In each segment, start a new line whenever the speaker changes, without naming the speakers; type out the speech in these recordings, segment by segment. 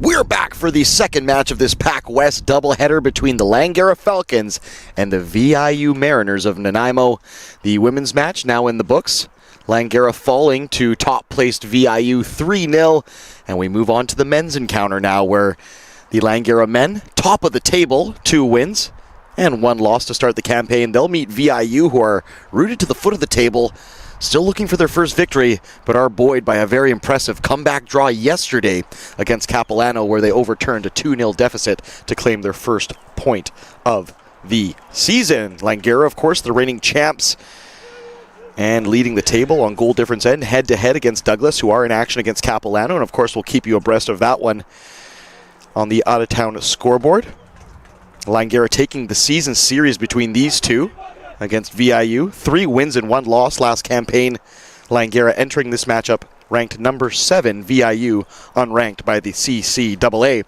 We're back for the second match of this PACWEST doubleheader between the Langara Falcons and the VIU Mariners of Nanaimo. The women's match now in the books. Langara falling to top-placed VIU 3-0. And we move on to the men's encounter now, where the Langara men, top of the table, 2 wins and 1 loss to start the campaign. They'll meet VIU, who are rooted to the foot of the table, still looking for their first victory, but are buoyed by a very impressive comeback draw yesterday against Capilano, where they overturned a 2-0 deficit to claim their first point of the season. Langara, of course, the reigning champs, and leading the table on goal difference end, head-to-head against Douglas, who are in action against Capilano, and of course we'll keep you abreast of that one on the out-of-town scoreboard. Langara taking the season series between these two against VIU. 3 wins and 1 loss last campaign. Langara entering this matchup ranked number 7, VIU unranked by the CCAA.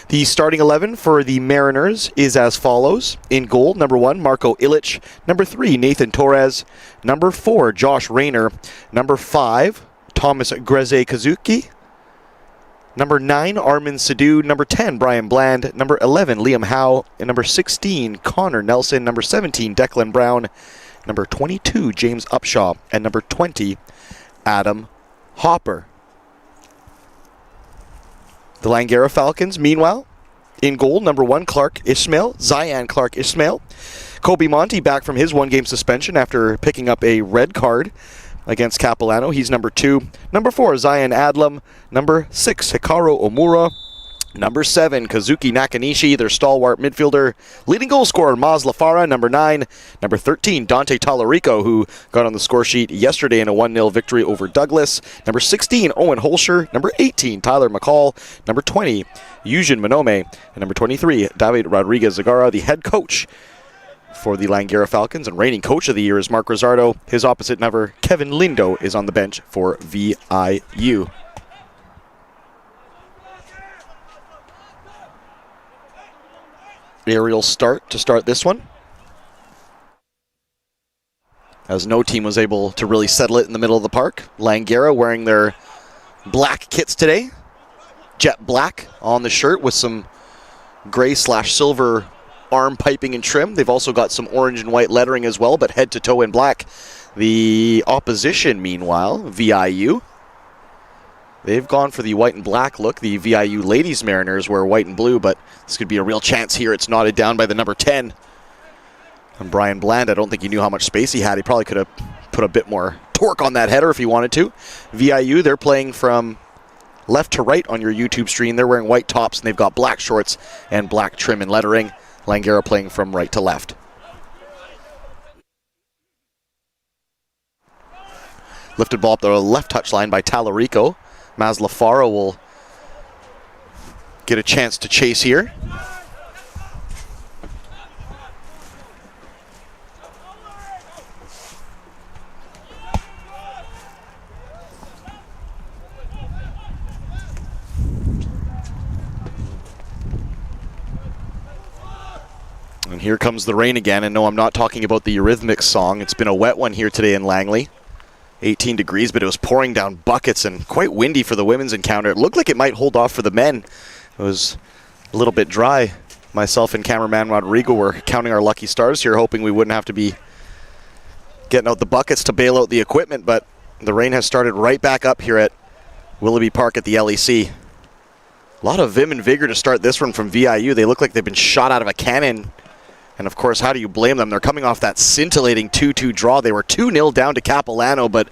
The starting 11 for the Mariners is as follows. In goal, number 1, Marco Illich. Number 3, Nathan Torres. Number 4, Josh Rayner. Number 5, Thomas Greze-Kazuki. Number 9, Armin Sidhu. Number 10, Brian Bland. Number 11, Liam Howe. And number 16, Connor Nelson. Number 17, Declan Brown. Number 22, James Upshaw. And number 20, Adam Hopper. The Langara Falcons, meanwhile, in goal, number 1, Clark Ishmael. Zion Clark Ishmael. Kobe Monty back from his 1-game suspension after picking up a red card against Capilano. He's number 2. Number 4, Zion Adlam. Number 6, Hikaru Omura. Number 7, Kazuki Nakanishi, their stalwart midfielder. Leading goal scorer, Maz Lafara. Number 9. Number 13, Dante Tallarico, who got on the score sheet yesterday in a 1-0 victory over Douglas. Number 16, Owen Holscher. Number 18, Tyler McCall. Number 20, Eugene Manome. And number 23, David Rodriguez-Zagara, the head coach for the Langara Falcons, and reigning coach of the year is Mark Rosardo. His opposite number, Kevin Lindo, is on the bench for VIU. Aerial start to start this one, as no team was able to really settle it in the middle of the park. Langara wearing their black kits today, jet black on the shirt with some gray/silver arm piping and trim. They've also got some orange and white lettering as well, but head to toe in black. The opposition, meanwhile, VIU, they've gone for the white and black look. The VIU Ladies Mariners wear white and blue, but this could be a real chance here. It's knotted down by the number 10. And Brian Bland, I don't think he knew how much space he had. He probably could have put a bit more torque on that header if he wanted to. VIU, they're playing from left to right on your YouTube screen. They're wearing white tops, and they've got black shorts and black trim and lettering. Langara playing from right to left. Lifted ball up the left touchline by Tallarico. Maz Lafara will get a chance to chase here. And here comes the rain again, and no, I'm not talking about the Eurythmics song. It's been a wet one here today in Langley. 18 degrees, but it was pouring down buckets and quite windy for the women's encounter. It looked like it might hold off for the men. It was a little bit dry. Myself and cameraman Rodrigo were counting our lucky stars here, hoping we wouldn't have to be getting out the buckets to bail out the equipment, but the rain has started right back up here at Willoughby Park at the LEC. A lot of vim and vigor to start this one from VIU. They look like they've been shot out of a cannon. And of course, how do you blame them? They're coming off that scintillating 2-2 draw. They were 2-0 down to Capilano, but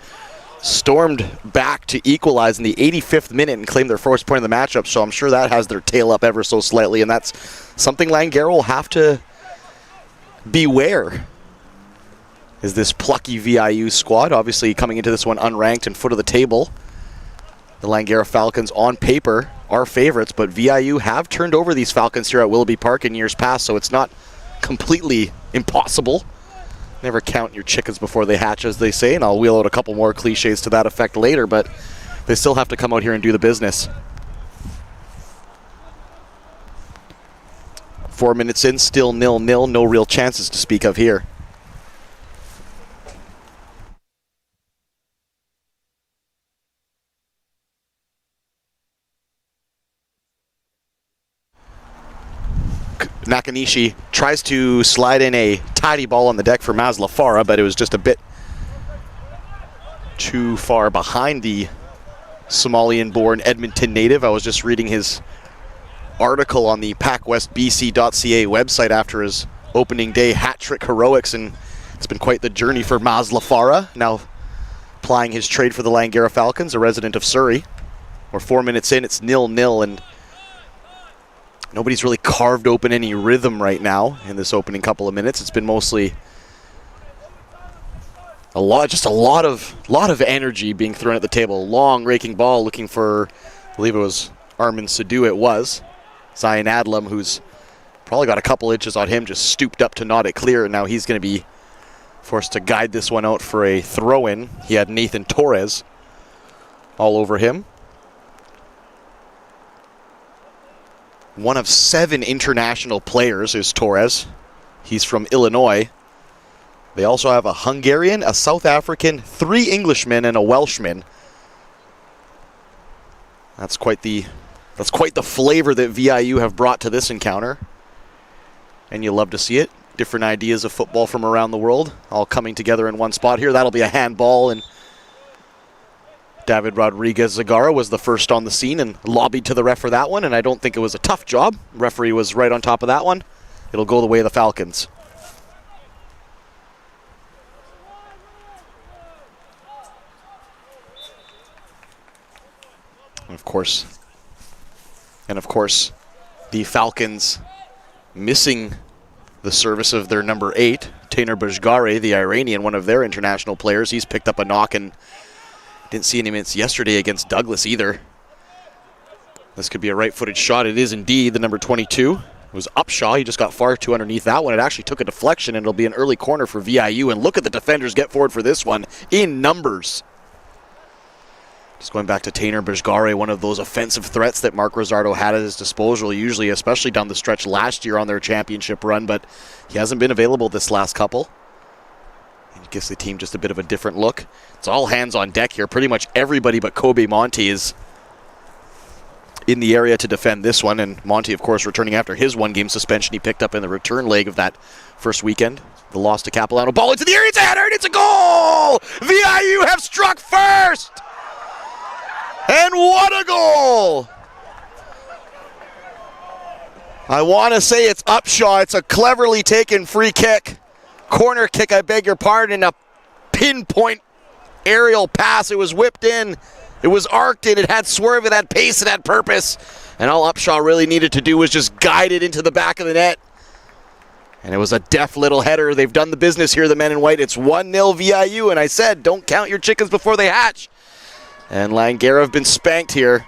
stormed back to equalize in the 85th minute and claim their first point of the matchup. So I'm sure that has their tail up ever so slightly, and that's something Langara will have to beware. Is this plucky VIU squad, obviously coming into this one unranked and foot of the table. The Langara Falcons, on paper, are favorites, but VIU have turned over these Falcons here at Willoughby Park in years past, so it's not completely impossible. Never count your chickens before they hatch, as they say, and I'll wheel out a couple more cliches to that effect later, but they still have to come out here and do the business. 4 minutes in, still 0-0, no real chances to speak of here. Nakanishi tries to slide in a tidy ball on the deck for Maslafara, but it was just a bit too far behind the Somalian-born Edmonton native. I was just reading his article on the PACWEST.BC.ca website after his opening day hat-trick heroics, and it's been quite the journey for Maslafara, now applying his trade for the Langara Falcons, a resident of Surrey. We're 4 minutes in, it's 0-0, and nobody's really carved open any rhythm right now in this opening couple of minutes. It's been mostly a lot of energy being thrown at the table. Long raking ball looking for, I believe it was Armin Sadu. It was Zion Adlam, who's probably got a couple inches on him, just stooped up to nod it clear, and now he's going to be forced to guide this one out for a throw-in. He had Nathan Torres all over him. One of 7 international players is Torres. He's from Illinois. They also have a Hungarian, a South African, 3 Englishmen, and a Welshman. That's quite the flavor that VIU have brought to this encounter. And you love to see it. Different ideas of football from around the world all coming together in one spot here. That'll be a handball, and David Rodriguez Zagara was the first on the scene and lobbied to the ref for that one, and I don't think it was a tough job. Referee was right on top of that one. It'll go the way of the Falcons. And of course, the Falcons missing the service of their number 8, Taner Bajgare, the Iranian, one of their international players. He's picked up a knock and didn't see any minutes yesterday against Douglas either. This could be a right-footed shot. It is indeed the number 22. It was Upshaw. He just got far too underneath that one. It actually took a deflection, and it'll be an early corner for VIU. And look at the defenders get forward for this one in numbers. Just going back to Taner Bajgare, one of those offensive threats that Mark Rosardo had at his disposal, usually, especially down the stretch last year on their championship run, but he hasn't been available this last couple. It gives the team just a bit of a different look. It's all hands on deck here. Pretty much everybody but Kobe Monty is in the area to defend this one, and Monty, of course, returning after his one-game suspension he picked up in the return leg of that first weekend. The loss to Capilano. Ball into the area, it's a header, and it's a goal! VIU have struck first! And what a goal! I want to say it's Upshaw. It's a cleverly taken free kick. Corner kick, I beg your pardon. A pinpoint aerial pass. It was whipped in. It was arced in. It had swerve. It had pace. It had purpose. And all Upshaw really needed to do was just guide it into the back of the net. And it was a deft little header. They've done the business here, the men in white. It's 1-0 VIU. And I said, don't count your chickens before they hatch. And Langara have been spanked here.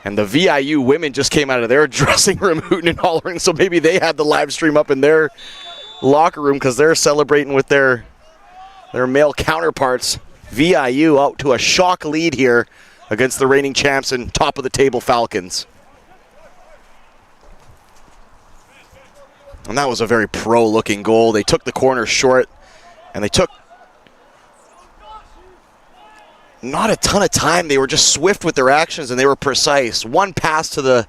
And the VIU women just came out of their dressing room hooting and hollering, so maybe they had the live stream up in their locker room because they're celebrating with their male counterparts. VIU out to a shock lead here against the reigning champs and top of the table Falcons. And that was a very pro-looking goal. They took the corner short, and they took not a ton of time. They were just swift with their actions, and they were precise. One pass to the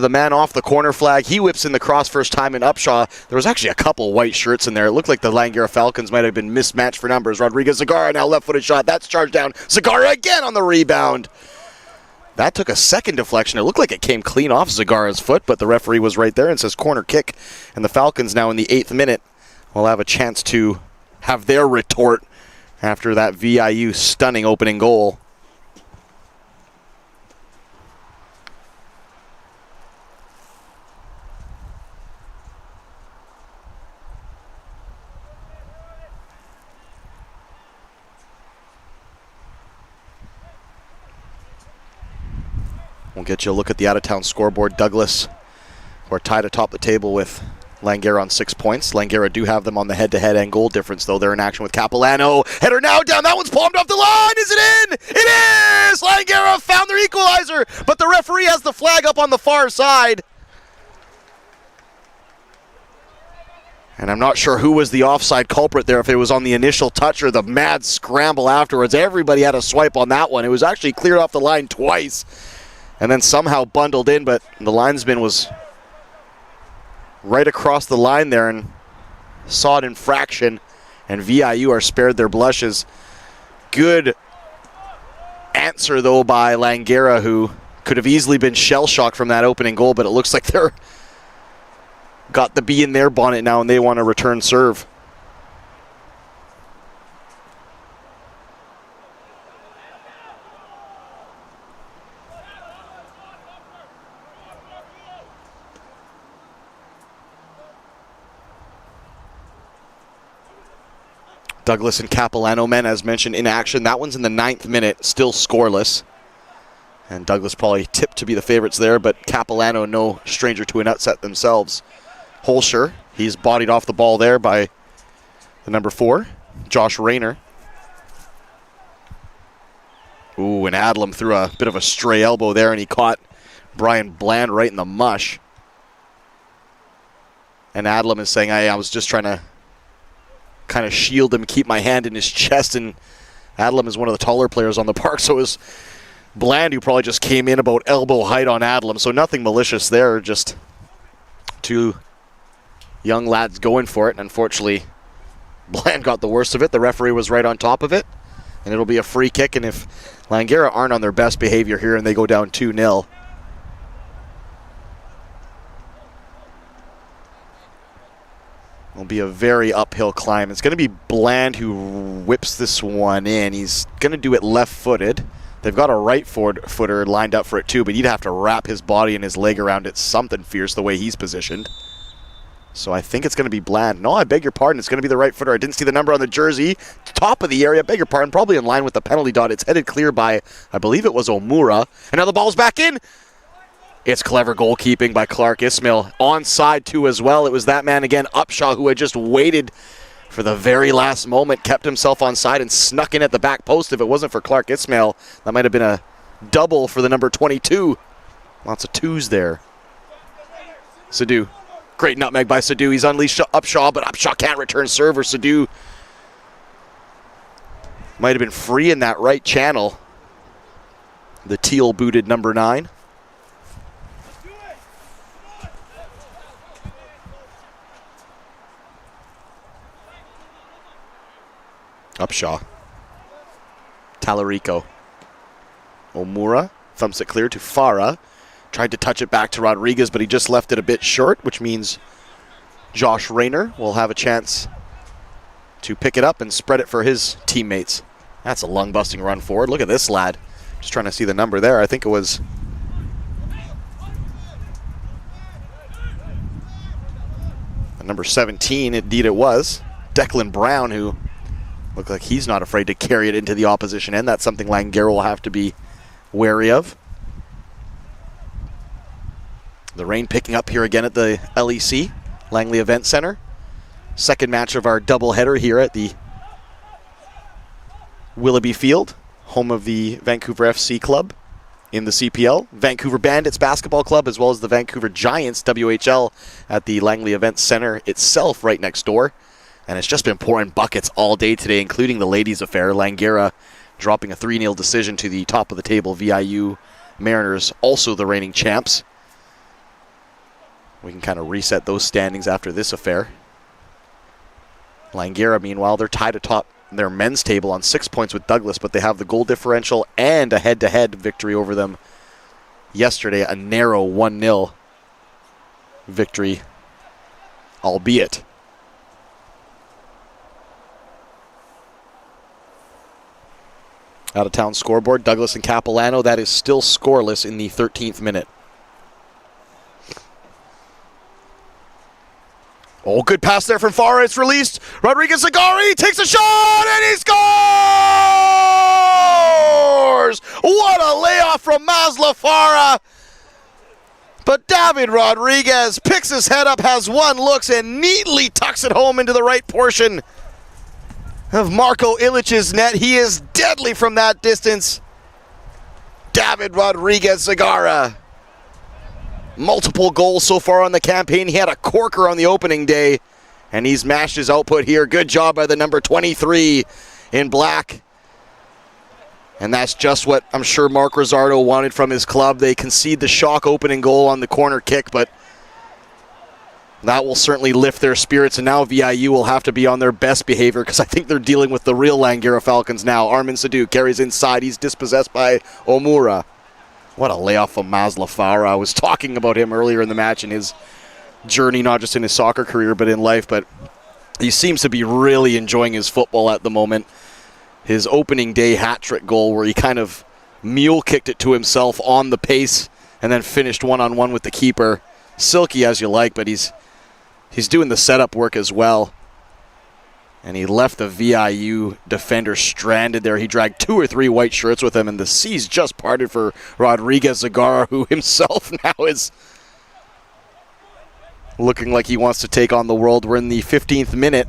man off the corner flag. He whips in the cross first time, and Upshaw. There was actually a couple white shirts in there. It looked like the Langara Falcons might have been mismatched for numbers. Rodriguez Zagara now left-footed shot. That's charged down. Zagara again on the rebound. That took a second deflection. It looked like it came clean off Zagara's foot, but the referee was right there and says corner kick. And the Falcons now in the 8th minute will have a chance to have their retort after that VIU stunning opening goal. We'll get you a look at the out-of-town scoreboard. Douglas, who are tied atop the table with Langara on 6 points. Langara do have them on the head-to-head and goal difference, though. They're in action with Capilano. Header now down. That one's palmed off the line. Is it in? It is! Langara found their equalizer, but the referee has the flag up on the far side. And I'm not sure who was the offside culprit there, if it was on the initial touch or the mad scramble afterwards. Everybody had a swipe on that one. It was actually cleared off the line twice. and then somehow bundled in, but the linesman was right across the line there and saw an infraction, and VIU are spared their blushes. Good answer, though, by Langara, who could have easily been shell-shocked from that opening goal, but it looks like they're got the bee in their bonnet now, and they want to return serve. Douglas and Capilano men, as mentioned, in action. That one's in the 9th minute, still scoreless. And Douglas probably tipped to be the favorites there, but Capilano no stranger to an upset themselves. Holscher, he's bodied off the ball there by the number 4, Josh Rayner. Ooh, and Adlam threw a bit of a stray elbow there, and he caught Brian Bland right in the mush. And Adlam is saying, I was just trying to kind of shield him, keep my hand in his chest, and Adlam is one of the taller players on the park, so it was Bland who probably just came in about elbow height on Adlam, so nothing malicious there, just two young lads going for it, and unfortunately Bland got the worst of it. The referee was right on top of it, and it'll be a free kick, and if Langara aren't on their best behavior here and they go down 2-0, it'll be a very uphill climb. It's going to be Bland who whips this one in. He's going to do it left-footed. They've got a right-footer lined up for it too, but he'd have to wrap his body and his leg around it something fierce the way he's positioned. So I think it's going to be Bland. No, I beg your pardon. It's going to be the right-footer. I didn't see the number on the jersey. Top of the area. Beg your pardon. Probably in line with the penalty dot. It's headed clear by, I believe it was Omura. And now the ball's back in. It's clever goalkeeping by Clark Ismail. Onside too as well. It was that man again, Upshaw, who had just waited for the very last moment, kept himself onside and snuck in at the back post. If it wasn't for Clark Ismail, that might have been a double for the number 22. Lots of twos there. Sadu. Great nutmeg by Sadu. He's unleashed Upshaw, but Upshaw can't return serve, or Sadu might have been free in that right channel. The teal-booted number 9. Upshaw. Talarico. Omura thumps it clear to Farah. Tried to touch it back to Rodriguez, but he just left it a bit short, which means Josh Rayner will have a chance to pick it up and spread it for his teammates. That's a lung-busting run forward. Look at this lad. Just trying to see the number there. I think it was number 17. Indeed it was. Declan Brown, who looked like he's not afraid to carry it into the opposition end. That's something Langara will have to be wary of. The rain picking up here again at the LEC, Langley Event Center. Second match of our doubleheader here at the Willoughby Field, home of the Vancouver FC Club in the CPL. Vancouver Bandits Basketball Club, as well as the Vancouver Giants WHL at the Langley Event Center itself right next door. And it's just been pouring buckets all day today, including the ladies' affair. Langara dropping a 3-0 decision to the top of the table, VIU Mariners, also the reigning champs. We can kind of reset those standings after this affair. Langara, meanwhile, they're tied atop their men's table on 6 points with Douglas, but they have the goal differential and a head-to-head victory over them yesterday, a narrow 1-0 victory, albeit. Out-of-town scoreboard, Douglas and Capilano, that is still scoreless in the 13th minute. Oh, good pass there from Farah. It's released. Rodriguez Zagari takes a shot, and he scores! What a layoff from Masla Farah. But David Rodriguez picks his head up, has one looks, and neatly tucks it home into the right portion of Marko Ilic's net. He is deadly from that distance. David Rodriguez Zagara. Multiple goals so far on the campaign. He had a corker on the opening day, and he's mashed his output here. Good job by the number 23 in black. And that's just what I'm sure Mark Rizzardo wanted from his club. They concede the shock opening goal on the corner kick, but that will certainly lift their spirits, and now VIU will have to be on their best behavior because I think they're dealing with the real Langara Falcons now. Armin Sadou carries inside. He's dispossessed by Omura. What a layoff from Maslafara. I was talking about him earlier in the match and his journey, not just in his soccer career, but in life. But he seems to be really enjoying his football at the moment. His opening day hat-trick goal where he kind of mule-kicked it to himself on the pace and then finished one-on-one with the keeper. Silky as you like, but he's doing the setup work as well. And he left the VIU defender stranded there. He dragged 2 or 3 white shirts with him, and the seas just parted for Rodriguez Zagara, who himself now is looking like he wants to take on the world. We're in the 15th minute.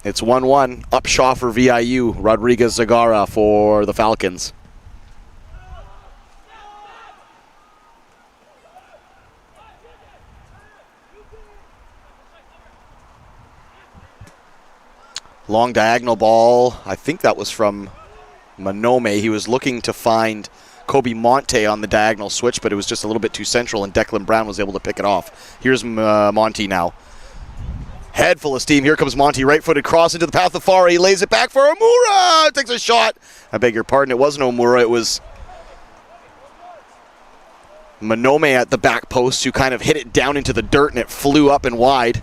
It's 1-1. Upshaw for VIU. Rodriguez Zagara for the Falcons. Long diagonal ball. I think that was from Manome. He was looking to find Kobe Monte on the diagonal switch, but it was just a little bit too central, and Declan Brown was able to pick it off. Here's Monty now. Head full of steam. Here comes Monty. Right-footed cross into the path of Farah. He lays it back for Omura. Takes a shot. I beg your pardon. It wasn't Omura. It was Manome at the back post who kind of hit it down into the dirt, and it flew up and wide.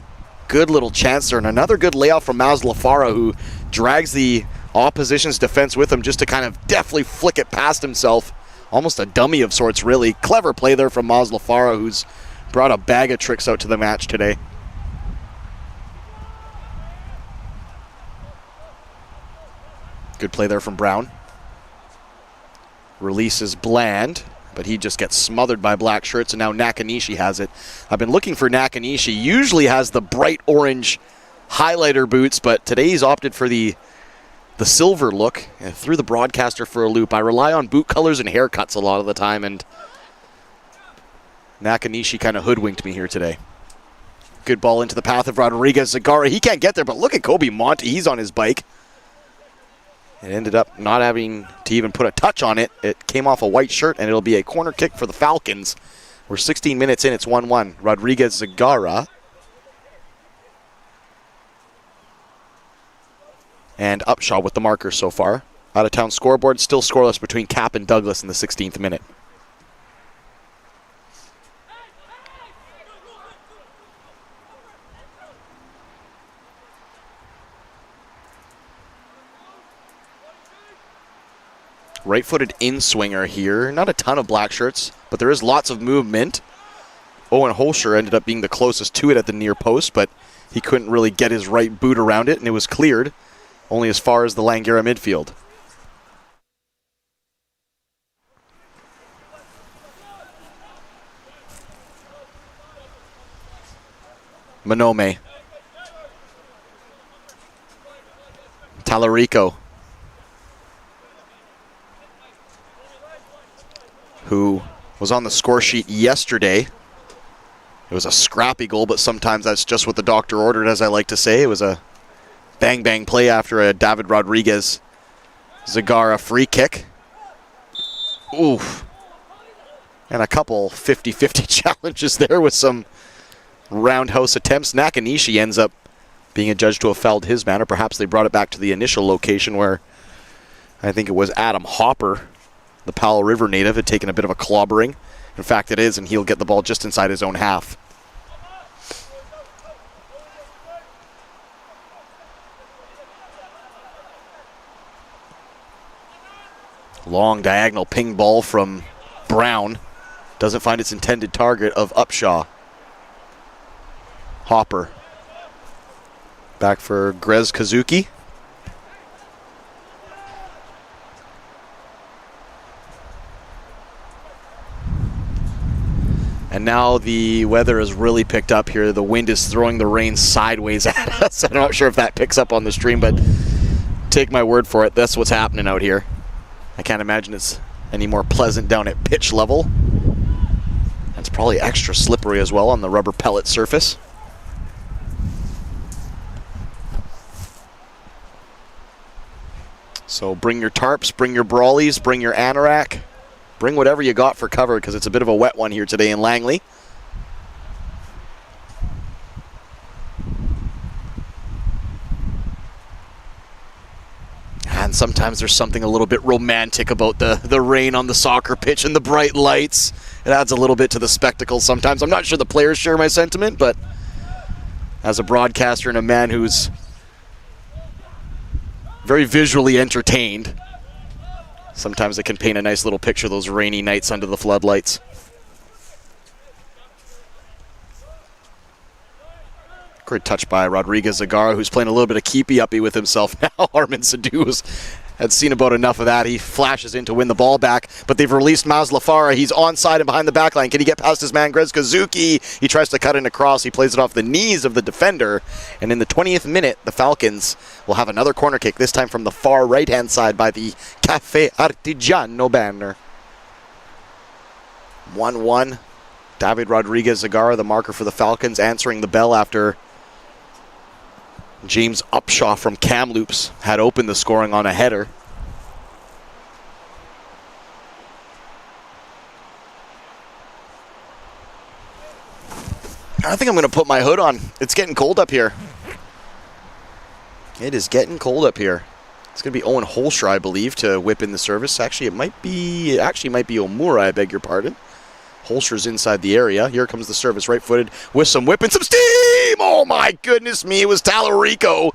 Good little chance there. And another good layoff from Maslafara, who drags the opposition's defense with him just to kind of deftly flick it past himself. Almost a dummy of sorts, really. Clever play there from Maslafara, who's brought a bag of tricks out to the match today. Good play there from Brown. Release is Bland, but he just gets smothered by black shirts, and now Nakanishi has it. I've been looking for Nakanishi. Usually has the bright orange highlighter boots, but today he's opted for the silver look. And threw the broadcaster for a loop. I rely on boot colors and haircuts a lot of the time, and Nakanishi kind of hoodwinked me here today. Good ball into the path of Rodriguez Zagara. He can't get there, but look at Kobe Monte. He's on his bike. It ended up not having to even put a touch on it. It came off a white shirt, and it'll be a corner kick for the Falcons. We're 16 minutes in. It's 1-1. Rodriguez Zagara. And Upshaw with the marker so far. Out-of-town scoreboard, still scoreless between Cap and Douglas in the 16th minute. Right-footed in-swinger here. Not a ton of black shirts, but there is lots of movement. Owen Holscher ended up being the closest to it at the near post, but he couldn't really get his right boot around it, and it was cleared only as far as the Langara midfield. Manome. Talarico, who was on the score sheet yesterday. It was a scrappy goal, but sometimes that's just what the doctor ordered, as I like to say. It was a bang-bang play after a David Rodriguez Zagara free kick. Oof. And a couple 50-50 challenges there with some roundhouse attempts. Nakanishi ends up being adjudged to have fouled his man, or perhaps they brought it back to the initial location where I think it was Adam Hopper, the Powell River native, had taken a bit of a clobbering. In fact, it is, and he'll get the ball just inside his own half. Long diagonal ping ball from Brown. Doesn't find its intended target of Upshaw. Hopper. Back for Grez Kazuki. And now the weather has really picked up here. The wind is throwing the rain sideways at us. I'm not sure if that picks up on the stream, but take my word for it. That's what's happening out here. I can't imagine it's any more pleasant down at pitch level. It's probably extra slippery as well on the rubber pellet surface. So bring your tarps, bring your brawlies, bring your anorak. Bring whatever you got for cover because it's a bit of a wet one here today in Langley. And sometimes there's something a little bit romantic about the rain on the soccer pitch and the bright lights. It adds a little bit to the spectacle sometimes. I'm not sure the players share my sentiment, but as a broadcaster and a man who's very visually entertained, sometimes it can paint a nice little picture, those rainy nights under the floodlights. Great touch by Rodriguez Zagara, who's playing a little bit of keepy-uppy with himself now. Armin Sadou's had seen about enough of that. He flashes in to win the ball back, but they've released Maz Lafara. He's onside and behind the back line. Can he get past his man, Grez Kazuki? He tries to cut in across. He plays it off the knees of the defender. And in the 20th minute, the Falcons will have another corner kick, this time from the far right-hand side by the Cafe Artigiano banner. 1-1. David Rodriguez Zagara, the marker for the Falcons, answering the bell after James Upshaw from Kamloops had opened the scoring on a header. I think I'm going to put my hood on. It's getting cold up here. It is getting cold up here. It's going to be Owen Holscher, I believe, to whip in the service. Actually, it might be Omura, I beg your pardon. Holscher's inside the area. Here comes the service, right-footed, with some whip and some steam! Oh my goodness me, it was Talarico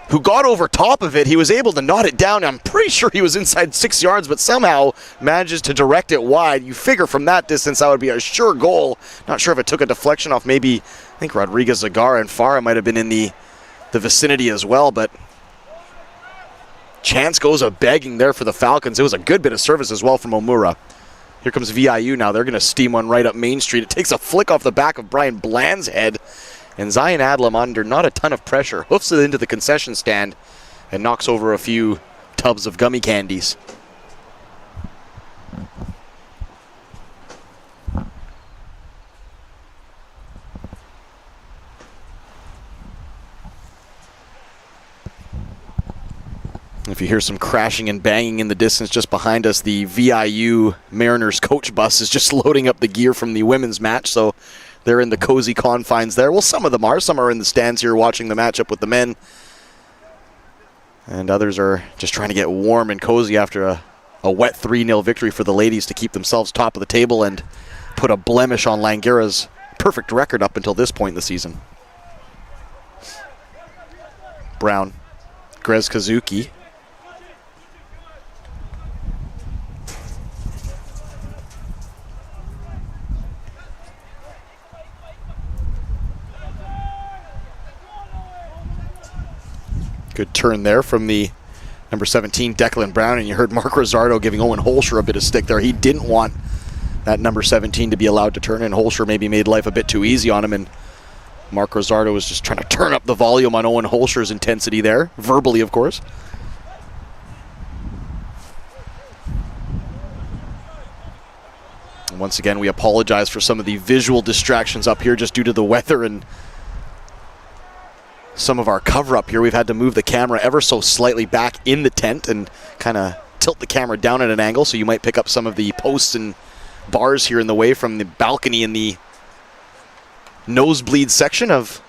who got over top of it. He was able to knot it down. I'm pretty sure he was inside 6 yards, but somehow manages to direct it wide. You figure from that distance that would be a sure goal. Not sure if it took a deflection off maybe, I think Rodriguez Zagara and Farah might have been in the vicinity as well, but chance goes a-begging there for the Falcons. It was a good bit of service as well from Omura. Here comes VIU now. They're going to steam one right up Main Street. It takes a flick off the back of Brian Bland's head. And Zion Adlam, under not a ton of pressure, hoofs it into the concession stand and knocks over a few tubs of gummy candies. If you hear some crashing and banging in the distance just behind us, the VIU Mariners coach bus is just loading up the gear from the women's match, so they're in the cozy confines there. Well, some of them are. Some are in the stands here watching the matchup with the men. And others are just trying to get warm and cozy after a wet 3-0 victory for the ladies to keep themselves top of the table and put a blemish on Langara's perfect record up until this point in the season. Brown, Grez Kazuki. Good turn there from the number 17, Declan Brown, and you heard Mark Rosardo giving Owen Holscher a bit of stick there. He didn't want that number 17 to be allowed to turn, and Holscher maybe made life a bit too easy on him, and Mark Rosardo was just trying to turn up the volume on Owen Holscher's intensity there, verbally, of course. And once again, we apologize for some of the visual distractions up here just due to the weather and some of our cover up here. We've had to move the camera ever so slightly back in the tent and kind of tilt the camera down at an angle, so you might pick up some of the posts and bars here in the way from the balcony in the nosebleed section of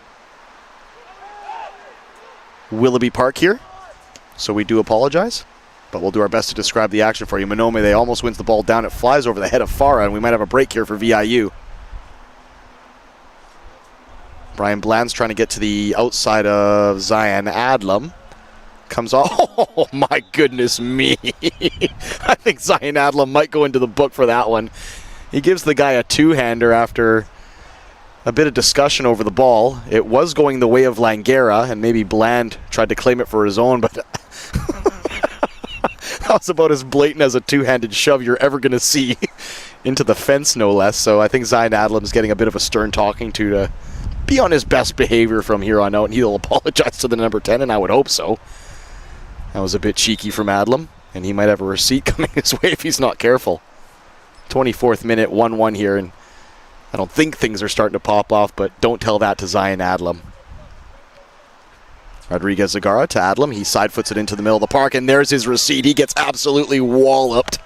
Willoughby Park here. So we do apologize, but we'll do our best to describe the action for you. Manome, they almost wins the ball down. It flies over the head of Farah, and we might have a break here for VIU. Brian Bland's trying to get to the outside of Zion Adlam. Comes off. Oh, my goodness me. I think Zion Adlam might go into the book for that one. He gives the guy a two-hander after a bit of discussion over the ball. It was going the way of Langara, and maybe Bland tried to claim it for his own, but that was about as blatant as a two-handed shove you're ever going to see into the fence, no less. So I think Zion Adlam's getting a bit of a stern talking to be on his best behavior from here on out, and he'll apologize to the number 10, and I would hope so. That was a bit cheeky from Adlam, and he might have a receipt coming his way if he's not careful. 24th minute, 1-1 here, and I don't think things are starting to pop off, but don't tell that to Zion Adlam. Rodriguez Zagara to Adlam. He side foots it into the middle of the park, and there's his receipt. He gets absolutely walloped.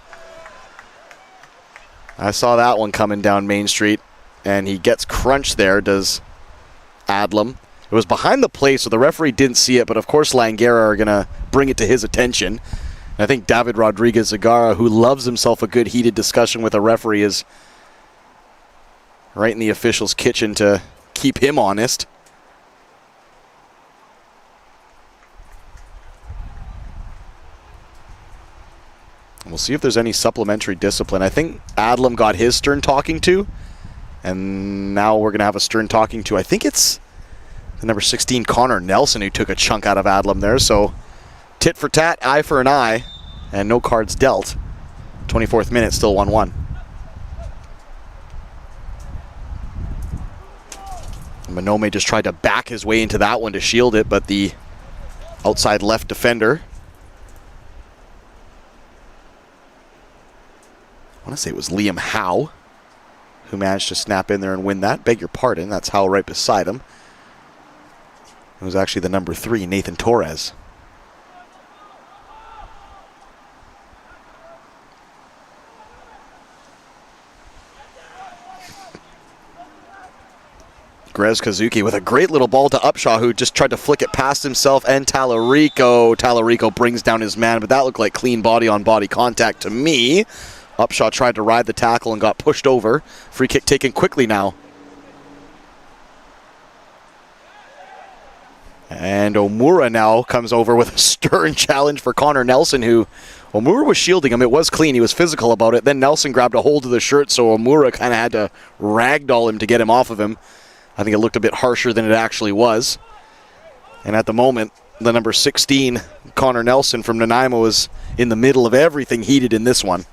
I saw that one coming down Main Street, and he gets crunched there, does Adlam. It was behind the play, so the referee didn't see it, but of course Langara are going to bring it to his attention. And I think David Rodriguez Zagara, who loves himself a good heated discussion with a referee, is right in the official's kitchen to keep him honest. We'll see if there's any supplementary discipline. I think Adlam got his stern talking to, and now we're going to have a stern talking to, I think it's the number 16, Connor Nelson, who took a chunk out of Adlam there. So tit for tat, eye for an eye, and no cards dealt. 24th minute, still 1-1. Manome just tried to back his way into that one to shield it, but the outside left defender, I want to say it was Liam Howe, who managed to snap in there and win that. Beg your pardon, that's Howe right beside him. It was actually the number 3, Nathan Torres. Grez Kazuki with a great little ball to Upshaw, who just tried to flick it past himself and Talarico. Talarico brings down his man, but that looked like clean body-on-body contact to me. Upshaw tried to ride the tackle and got pushed over. Free kick taken quickly now. And Omura now comes over with a stern challenge for Connor Nelson, who Omura was shielding him. It was clean. He was physical about it. Then Nelson grabbed a hold of the shirt, so Omura kind of had to ragdoll him to get him off of him. I think it looked a bit harsher than it actually was. And at the moment, the number 16, Connor Nelson from Nanaimo, is in the middle of everything heated in this one.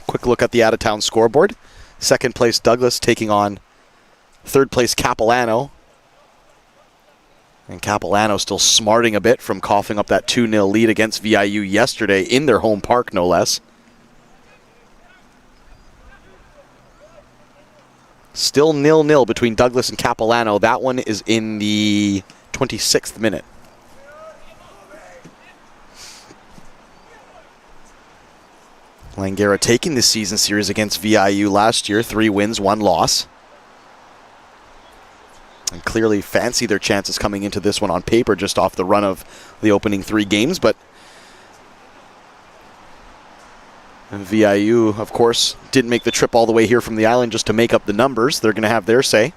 Quick look at the out-of-town scoreboard. Second place Douglas taking on third place Capilano. And Capilano still smarting a bit from coughing up that 2-0 lead against VIU yesterday in their home park, no less. Still 0-0 between Douglas and Capilano. That one is in the 26th minute. Langara taking this season series against VIU last year. 3 wins, 1 loss. And clearly fancy their chances coming into this one on paper just off the run of the opening 3 games. But VIU, of course, didn't make the trip all the way here from the island just to make up the numbers. They're going to have their say.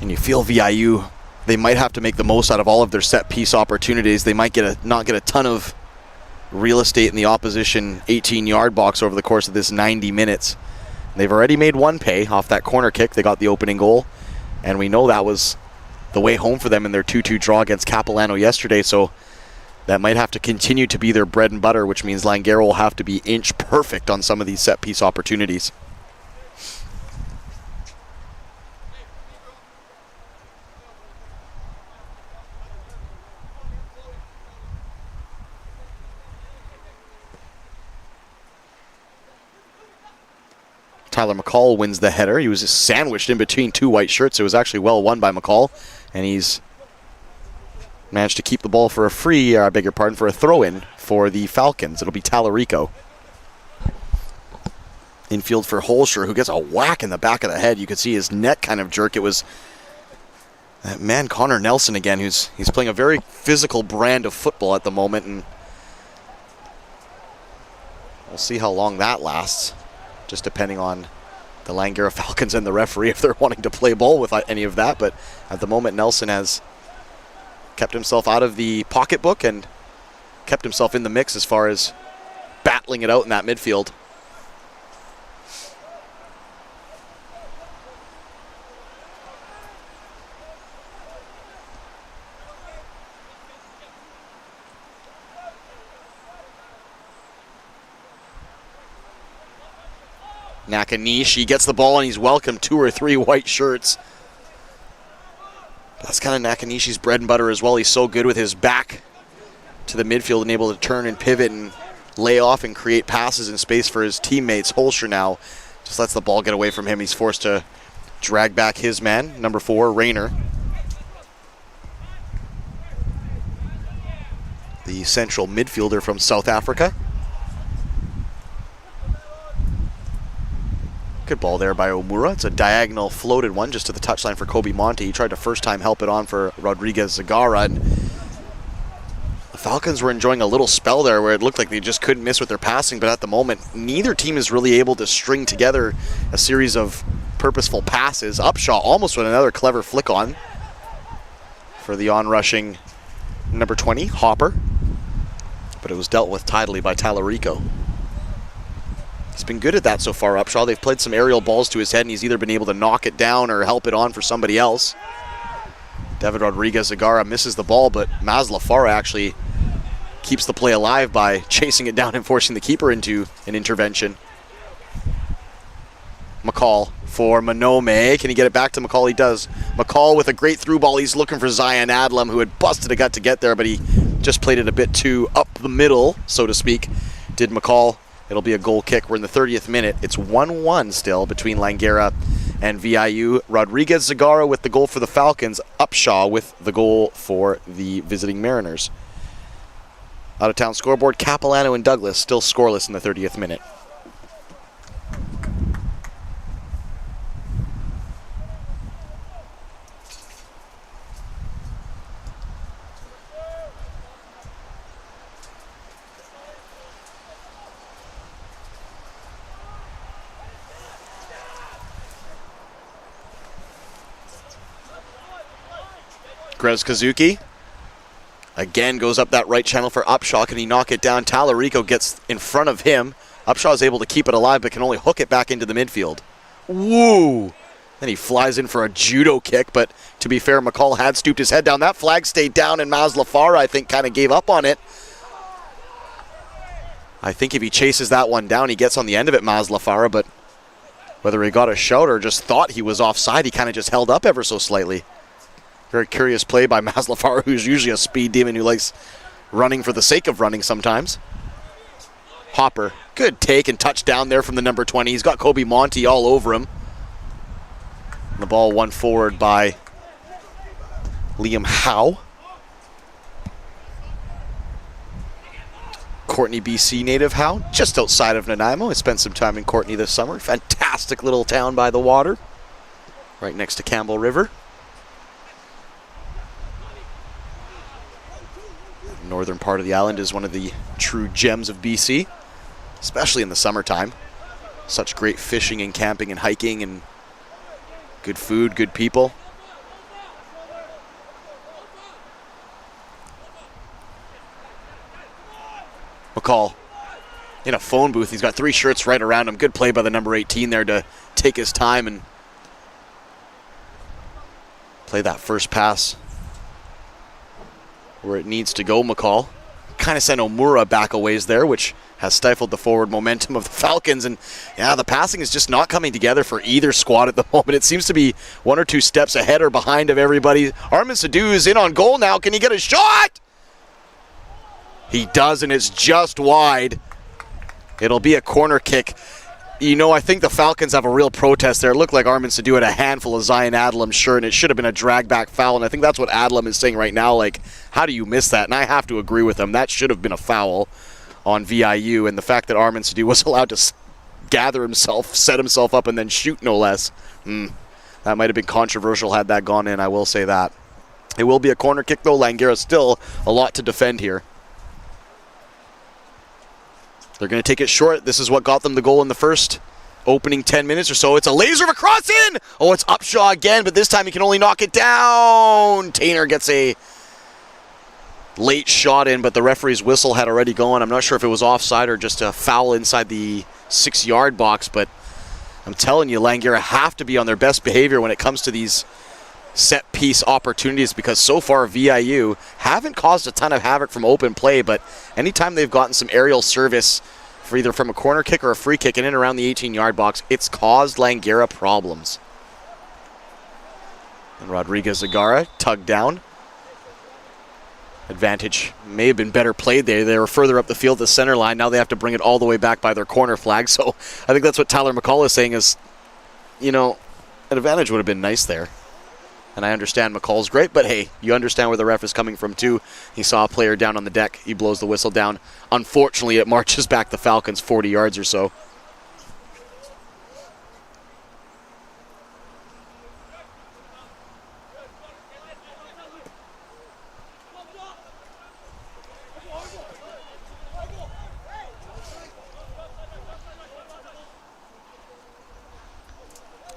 And you feel VIU, they might have to make the most out of all of their set piece opportunities. They might not get a ton of real estate in the opposition 18-yard box over the course of this 90 minutes. They've already made one pay off that corner kick. They got the opening goal, and we know that was the way home for them in their 2-2 draw against Capilano yesterday, so that might have to continue to be their bread and butter, which means Langara will have to be inch perfect on some of these set piece opportunities. Tyler McCall wins the header. He was just sandwiched in between 2 white shirts. It was actually well won by McCall, and he's managed to keep the ball for a for a throw-in for the Falcons. It'll be Talarico. Infield for Holscher, who gets a whack in the back of the head. You could see his neck kind of jerk. It was that man Connor Nelson again, he's playing a very physical brand of football at the moment, and we'll see how long that lasts. Just depending on the Langara Falcons and the referee if they're wanting to play ball with any of that. But at the moment, Nelson has kept himself out of the pocketbook and kept himself in the mix as far as battling it out in that midfield. Nakanishi gets the ball and he's welcomed 2 or 3 white shirts. That's kind of Nakanishi's bread and butter as well. He's so good with his back to the midfield and able to turn and pivot and lay off and create passes in space for his teammates. Holscher now just lets the ball get away from him. He's forced to drag back his man, number 4, Rayner. The central midfielder from South Africa. Good ball there by Omura. It's a diagonal floated one just to the touchline for Kobe Monte. He tried to first time help it on for Rodriguez Zagara. And the Falcons were enjoying a little spell there where it looked like they just couldn't miss with their passing, but at the moment, neither team is really able to string together a series of purposeful passes. Upshaw almost with another clever flick on for the on-rushing number 20, Hopper. But it was dealt with tidily by Talarico. He's been good at that so far, Upshaw. They've played some aerial balls to his head, and he's either been able to knock it down or help it on for somebody else. David Rodriguez Zagara misses the ball, but Mazlafara actually keeps the play alive by chasing it down and forcing the keeper into an intervention. McCall for Manome. Can he get it back to McCall? He does. McCall with a great through ball. He's looking for Zion Adlam, who had busted a gut to get there, but he just played it a bit too up the middle, so to speak. Did McCall. It'll be a goal kick. We're in the 30th minute. It's 1-1 still between Langara and VIU. Rodriguez Zagara with the goal for the Falcons. Upshaw with the goal for the visiting Mariners. Out-of-town scoreboard, Capilano and Douglas still scoreless in the 30th minute. Grez Kazuki again goes up that right channel for Upshaw. Can he knock it down? Talarico gets in front of him. Upshaw is able to keep it alive, but can only hook it back into the midfield. Woo! Then he flies in for a judo kick, but to be fair, McCall had stooped his head down. That flag stayed down, and Mazlafara, I think, kind of gave up on it. I think if he chases that one down, he gets on the end of it, Mazlafara, but whether he got a shout or just thought he was offside, he kind of just held up ever so slightly. Very curious play by Mazlafara, who's usually a speed demon who likes running for the sake of running sometimes. Hopper, good take and touchdown there from the number 20. He's got Kobe Monte all over him. And the ball won forward by Liam Howe. Courtenay, BC native Howe, just outside of Nanaimo. I spent some time in Courtenay this summer. Fantastic little town by the water, right next to Campbell River. Northern part of the island is one of the true gems of BC, especially in the summertime. Such great fishing and camping and hiking and good food, good people. McCall in a phone booth. He's got 3 shirts right around him. Good play by the number 18 there to take his time and play that first pass where it needs to go. McCall kind of sent Omura back a ways there, which has stifled the forward momentum of the Falcons. And yeah, the passing is just not coming together for either squad at the moment. It seems to be 1 or 2 steps ahead or behind of everybody. Armin Sadhu is in on goal now. Can he get a shot? He does, and it's just wide. It'll be a corner kick. You know, I think the Falcons have a real protest there. It looked like Armin Sadhu had a handful of Zion Adlam's shirt, and it should have been a drag-back foul, and I think that's what Adlam is saying right now, like, how do you miss that? And I have to agree with him. That should have been a foul on VIU, and the fact that Armin Sadhu was allowed to gather himself, set himself up, and then shoot no less, that might have been controversial had that gone in, I will say that. It will be a corner kick, though. Langara still a lot to defend here. They're going to take it short. This is what got them the goal in the first opening 10 minutes or so. It's a laser of a cross in. Oh, it's Upshaw again, but this time he can only knock it down. Tainer gets a late shot in, but the referee's whistle had already gone. I'm not sure if it was offside or just a foul inside the 6-yard box, but I'm telling you, Langara have to be on their best behavior when it comes to these set-piece opportunities, because so far VIU haven't caused a ton of havoc from open play, but anytime they've gotten some aerial service for either from a corner kick or a free kick in and around the 18-yard box, it's caused Langara problems. And Rodriguez Zagara tugged down. Advantage may have been better played there. They were further up the field, the center line. Now they have to bring it all the way back by their corner flag. So I think that's what Tyler McCall is saying is, you know, an advantage would have been nice there. And I understand McCall's great, but hey, you understand where the ref is coming from too. He saw a player down on the deck. He blows the whistle down. Unfortunately, it marches back the Falcons 40 yards or so.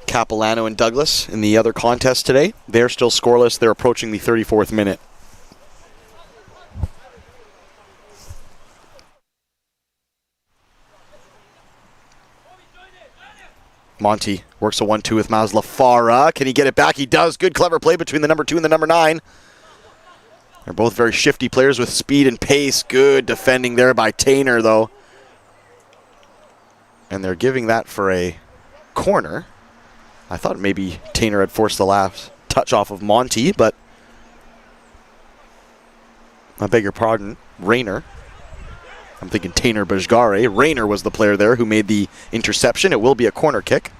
Capilano and Douglas in the other contest today. They're still scoreless. They're approaching the 34th minute. Monty works a 1-2 with Mazlafara. Can he get it back? He does. Good, clever play between the number 2 and the number 9. They're both very shifty players with speed and pace. Good defending there by Tainer, though. And they're giving that for a corner. I thought maybe Tainer had forced the last touch off of Monty, but I beg your pardon, Rayner. I'm thinking Tainer Bajgare. Rayner was the player there who made the interception. It will be a corner kick.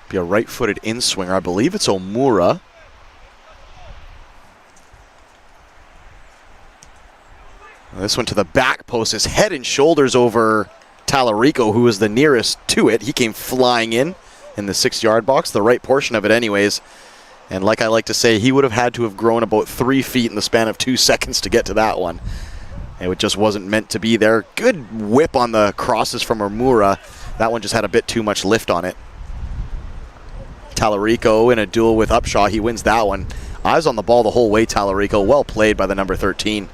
Be a right-footed in-swinger. I believe it's Omura. This one to the back post is head and shoulders over Talarico, who was the nearest to it. He came flying in the 6-yard box, the right portion of it anyways. And like I like to say, he would have had to have grown about 3 feet in the span of 2 seconds to get to that one. It just wasn't meant to be there. Good whip on the crosses from Omura. That one just had a bit too much lift on it. Talarico in a duel with Upshaw. He wins that one. Eyes on the ball the whole way, Talarico. Well played by the number 13.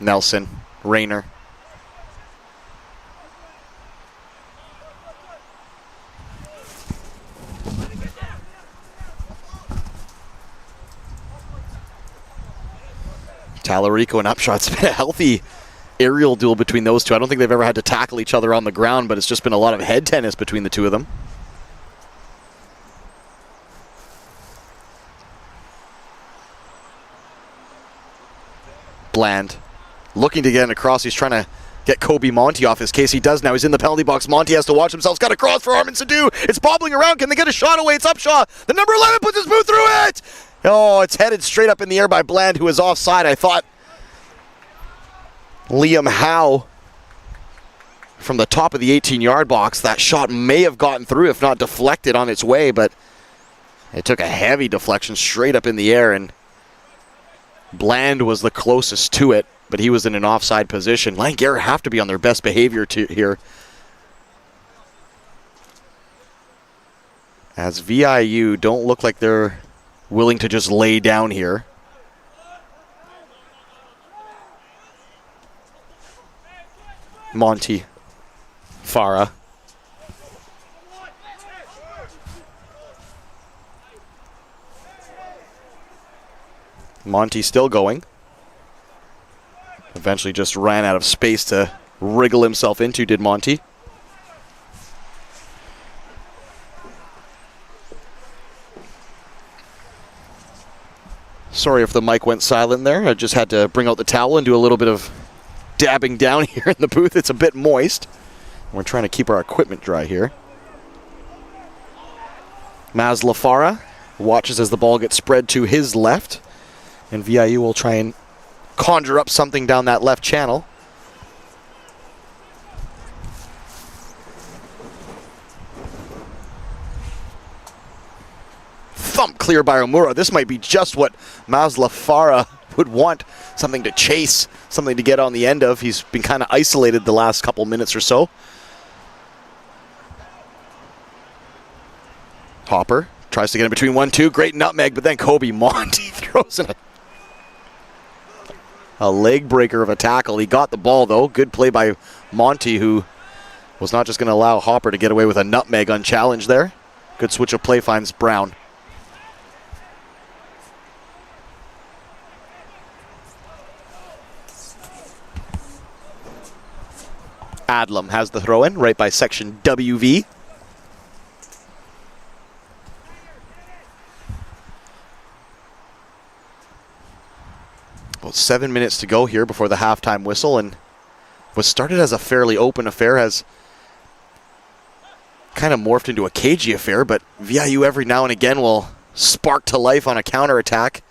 Nelson, Rayner. Talarico and Upshaw. It's been a healthy aerial duel between those two. I don't think they've ever had to tackle each other on the ground, but it's just been a lot of head tennis between the two of them. Bland. Looking to get it across. He's trying to get Kobe Monty off his case. He does now. He's in the penalty box. Monty has to watch himself. He's got a cross for Armin Sadu. It's bobbling around. Can they get a shot away? It's Upshaw. The number 11 puts his boot through it. Oh, it's headed straight up in the air by Bland, who is offside. I thought Liam Howe from the top of the 18-yard box. That shot may have gotten through, if not deflected on its way, but it took a heavy deflection straight up in the air, and Bland was the closest to it, but he was in an offside position. Langara have to be on their best behavior here. As VIU don't look like they're willing to just lay down here. Monty. Farah. Monty still going. Eventually just ran out of space to wriggle himself into, did Monty. Sorry if the mic went silent there. I just had to bring out the towel and do a little bit of dabbing down here in the booth. It's a bit moist. We're trying to keep our equipment dry here. Mazlafara watches as the ball gets spread to his left. And VIU will try and conjure up something down that left channel. Thump clear by Omura. This might be just what Mazlafara would want. Something to chase, something to get on the end of. He's been kind of isolated the last couple minutes or so. Hopper tries to get in between 1-2. Great nutmeg, but then Kobe Monty throws in a leg breaker of a tackle. He got the ball, though. Good play by Monty, who was not just going to allow Hopper to get away with a nutmeg unchallenged there. Good switch of play finds Brown. Adlam has the throw-in right by section WV. About 7 minutes to go here before the halftime whistle, and what started as a fairly open affair has kind of morphed into a cagey affair, but VIU every now and again will spark to life on a counterattack.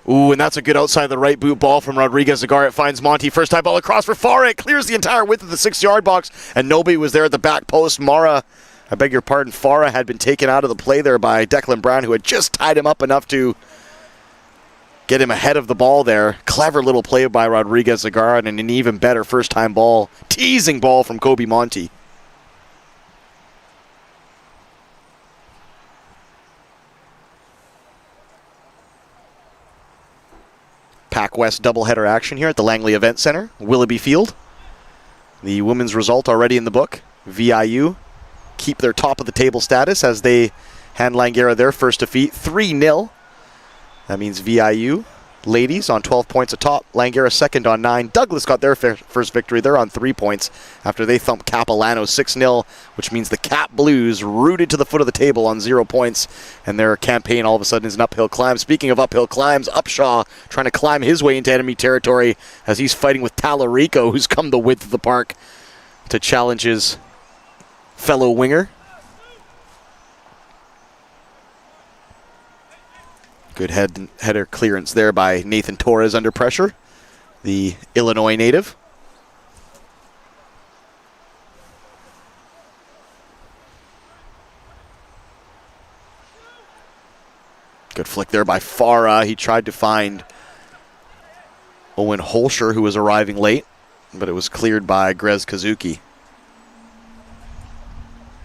Ooh, and that's a good outside the right boot ball from Rodriguez-Zagar. It finds Monty. First time ball across for Farah. It clears the entire width of the 6-yard box, and nobody was there at the back post. Farah had been taken out of the play there by Declan Brown, who had just tied him up enough to get him ahead of the ball there. Clever little play by Rodriguez-Zagar, and an even better first-time ball. Teasing ball from Kobe Monty. PACWEST doubleheader action here at the Langley Event Center, Willoughby Field. The women's result already in the book. VIU keep their top of the table status as they hand Langara their first defeat, 3-0. That means VIU ladies on 12 points atop, Langara second on 9. Douglas got their first victory. They're on 3 points after they thumped Capilano 6-0, which means the Cap Blues rooted to the foot of the table on 0 points, and their campaign all of a sudden is an uphill climb. Speaking of uphill climbs, Upshaw trying to climb his way into enemy territory as he's fighting with Talarico, who's come the width of the park to challenge his fellow winger. Good header clearance there by Nathan Torres under pressure, the Illinois native. Good flick there by Farah. He tried to find Owen Holscher, who was arriving late, but it was cleared by Grez Kazuki.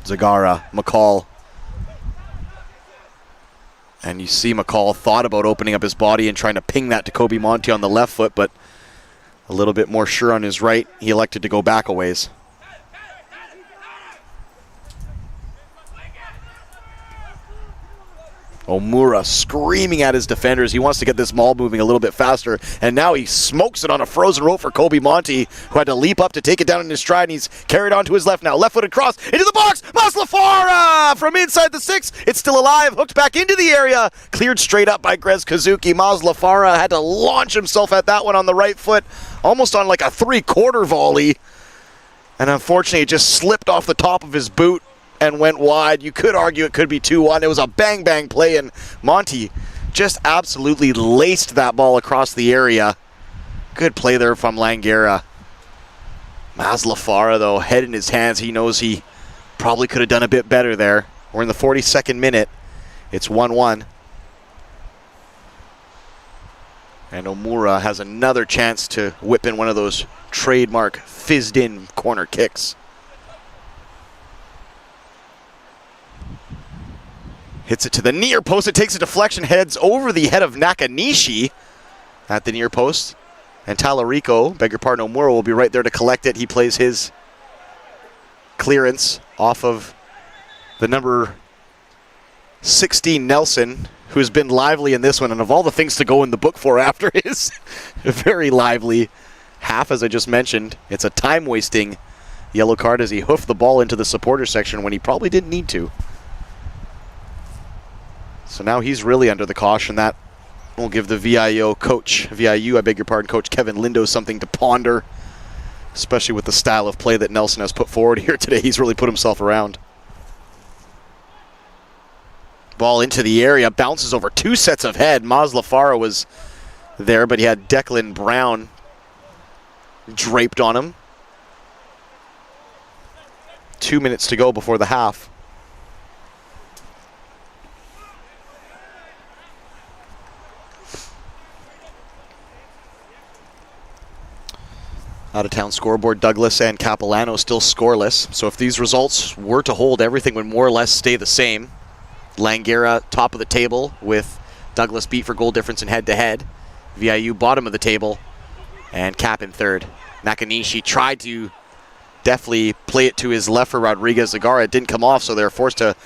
Zagara, McCall. And you see McCall thought about opening up his body and trying to ping that to Kobe Monty on the left foot, but a little bit more sure on his right. He elected to go back a ways. Omura screaming at his defenders. He wants to get this maul moving a little bit faster, and now he smokes it on a frozen rope for Kobe Monty, who had to leap up to take it down in his stride, and he's carried on to his left now. Left-footed cross into the box. Maslafara from inside the 6. It's still alive. Hooked back into the area. Cleared straight up by Grez Kazuki. Maslafara had to launch himself at that one on the right foot, almost on like a 3-quarter volley. And unfortunately, it just slipped off the top of his boot and went wide. You could argue it could be 2-1. It was a bang-bang play, and Monty just absolutely laced that ball across the area. Good play there from Langara. Maslafara, though, head in his hands. He knows he probably could have done a bit better there. We're in the 42nd minute. It's 1-1. And Omura has another chance to whip in one of those trademark fizzed-in corner kicks. Hits it to the near post. It takes a deflection, heads over the head of Nakanishi at the near post. And Talarico, beg your pardon, Omura will be right there to collect it. He plays his clearance off of the number 16 Nelson, who's been lively in this one. And of all the things to go in the book for after his very lively half, as I just mentioned, it's a time-wasting yellow card as he hoofed the ball into the supporter section when he probably didn't need to. So now he's really under the caution. That will give the VIU, Coach Kevin Lindo something to ponder, especially with the style of play that Nelson has put forward here today. He's really put himself around. Ball into the area, bounces over 2 sets of head. Maslafara was there, but he had Declan Brown draped on him. 2 minutes to go before the half. Out-of-town scoreboard, Douglas and Capilano still scoreless. So if these results were to hold, everything would more or less stay the same. Langara top of the table with Douglas beat for goal difference in head-to-head. VIU bottom of the table and Cap in third. Nakanishi tried to deftly play it to his left for Rodriguez-Zagar. It didn't come off, so they're forced to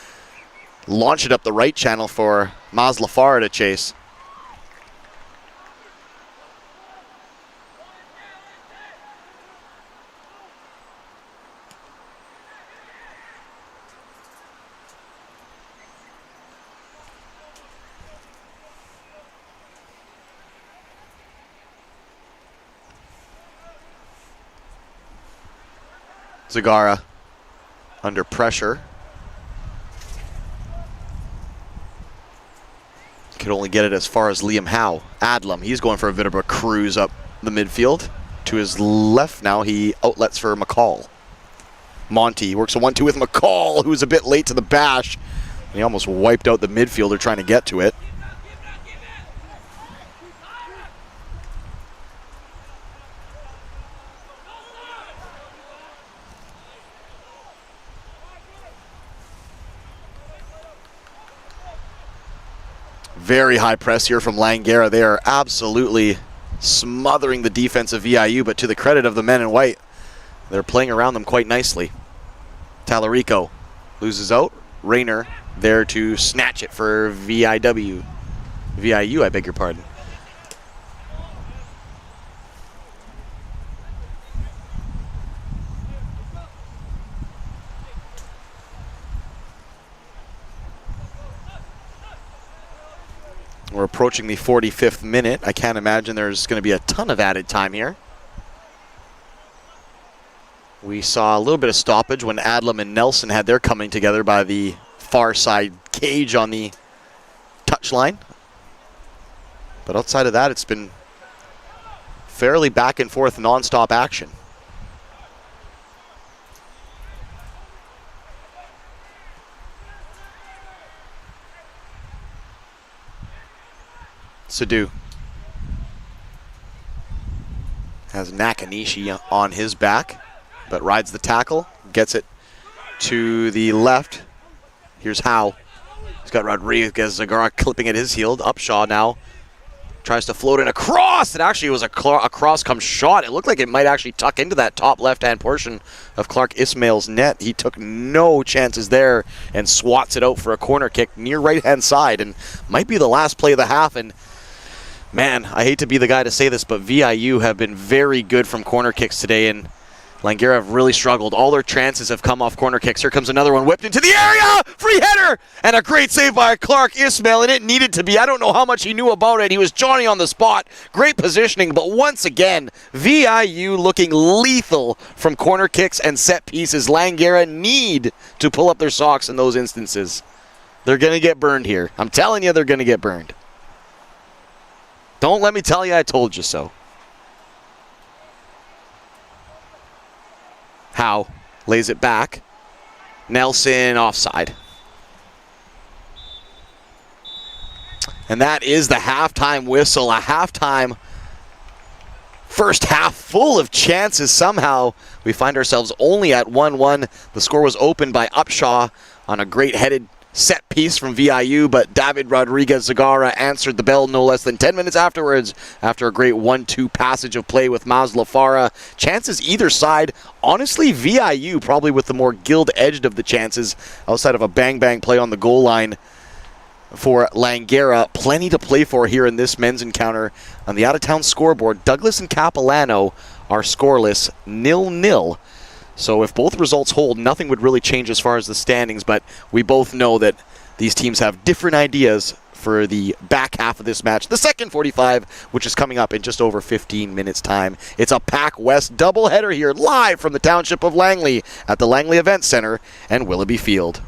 launch it up the right channel for Maslafara to chase. Zagara under pressure. Could only get it as far as Liam Howe. Adlam, he's going for a bit of a cruise up the midfield. To his left now, he outlets for McCall. Monty works a 1-2 with McCall, who's a bit late to the bash. And he almost wiped out the midfielder trying to get to it. Very high press here from Langara. They are absolutely smothering the defense of VIU, but to the credit of the men in white, they're playing around them quite nicely. Talarico loses out. Rayner there to snatch it for VIU, I beg your pardon. We're approaching the 45th minute. I can't imagine there's going to be a ton of added time here. We saw a little bit of stoppage when Adlam and Nelson had their coming together by the far side cage on the touchline. But outside of that, it's been fairly back and forth, non-stop action. Sadu has Nakanishi on his back, but rides the tackle, gets it to the left. Here's Howe. He's got Rodriguez Zagara clipping at his heel. Upshaw now tries to float in across. It actually was a cross-come shot. It looked like it might actually tuck into that top left-hand portion of Clark Ismail's net. He took no chances there and swats it out for a corner kick near right-hand side, and might be the last play of the half. And man, I hate to be the guy to say this, but VIU have been very good from corner kicks today, and Langara have really struggled. All their chances have come off corner kicks. Here comes another one whipped into the area! Free header! And a great save by Clark Ismail, and it needed to be. I don't know how much he knew about it. He was Johnny on the spot. Great positioning, but once again, VIU looking lethal from corner kicks and set pieces. Langara need to pull up their socks in those instances. They're going to get burned here. I'm telling you, they're going to get burned. Don't let me tell you I told you so. Howe lays it back. Nelson offside. And that is the halftime whistle. A halftime first half full of chances. Somehow we find ourselves only at 1-1. The score was opened by Upshaw on a great headed set piece from VIU, but David Rodriguez Zagara answered the bell no less than 10 minutes afterwards after a great 1-2 passage of play with Maz Lafara. Chances either side. Honestly, VIU probably with the more gilt-edged of the chances outside of a bang-bang play on the goal line for Langara. Plenty to play for here in this men's encounter. On the out-of-town scoreboard, Douglas and Capilano are scoreless, 0-0. So if both results hold, nothing would really change as far as the standings, but we both know that these teams have different ideas for the back half of this match. The second 45, which is coming up in just over 15 minutes' time. It's a PACWEST doubleheader here, live from the township of Langley at the Langley Event Center and Willoughby Field.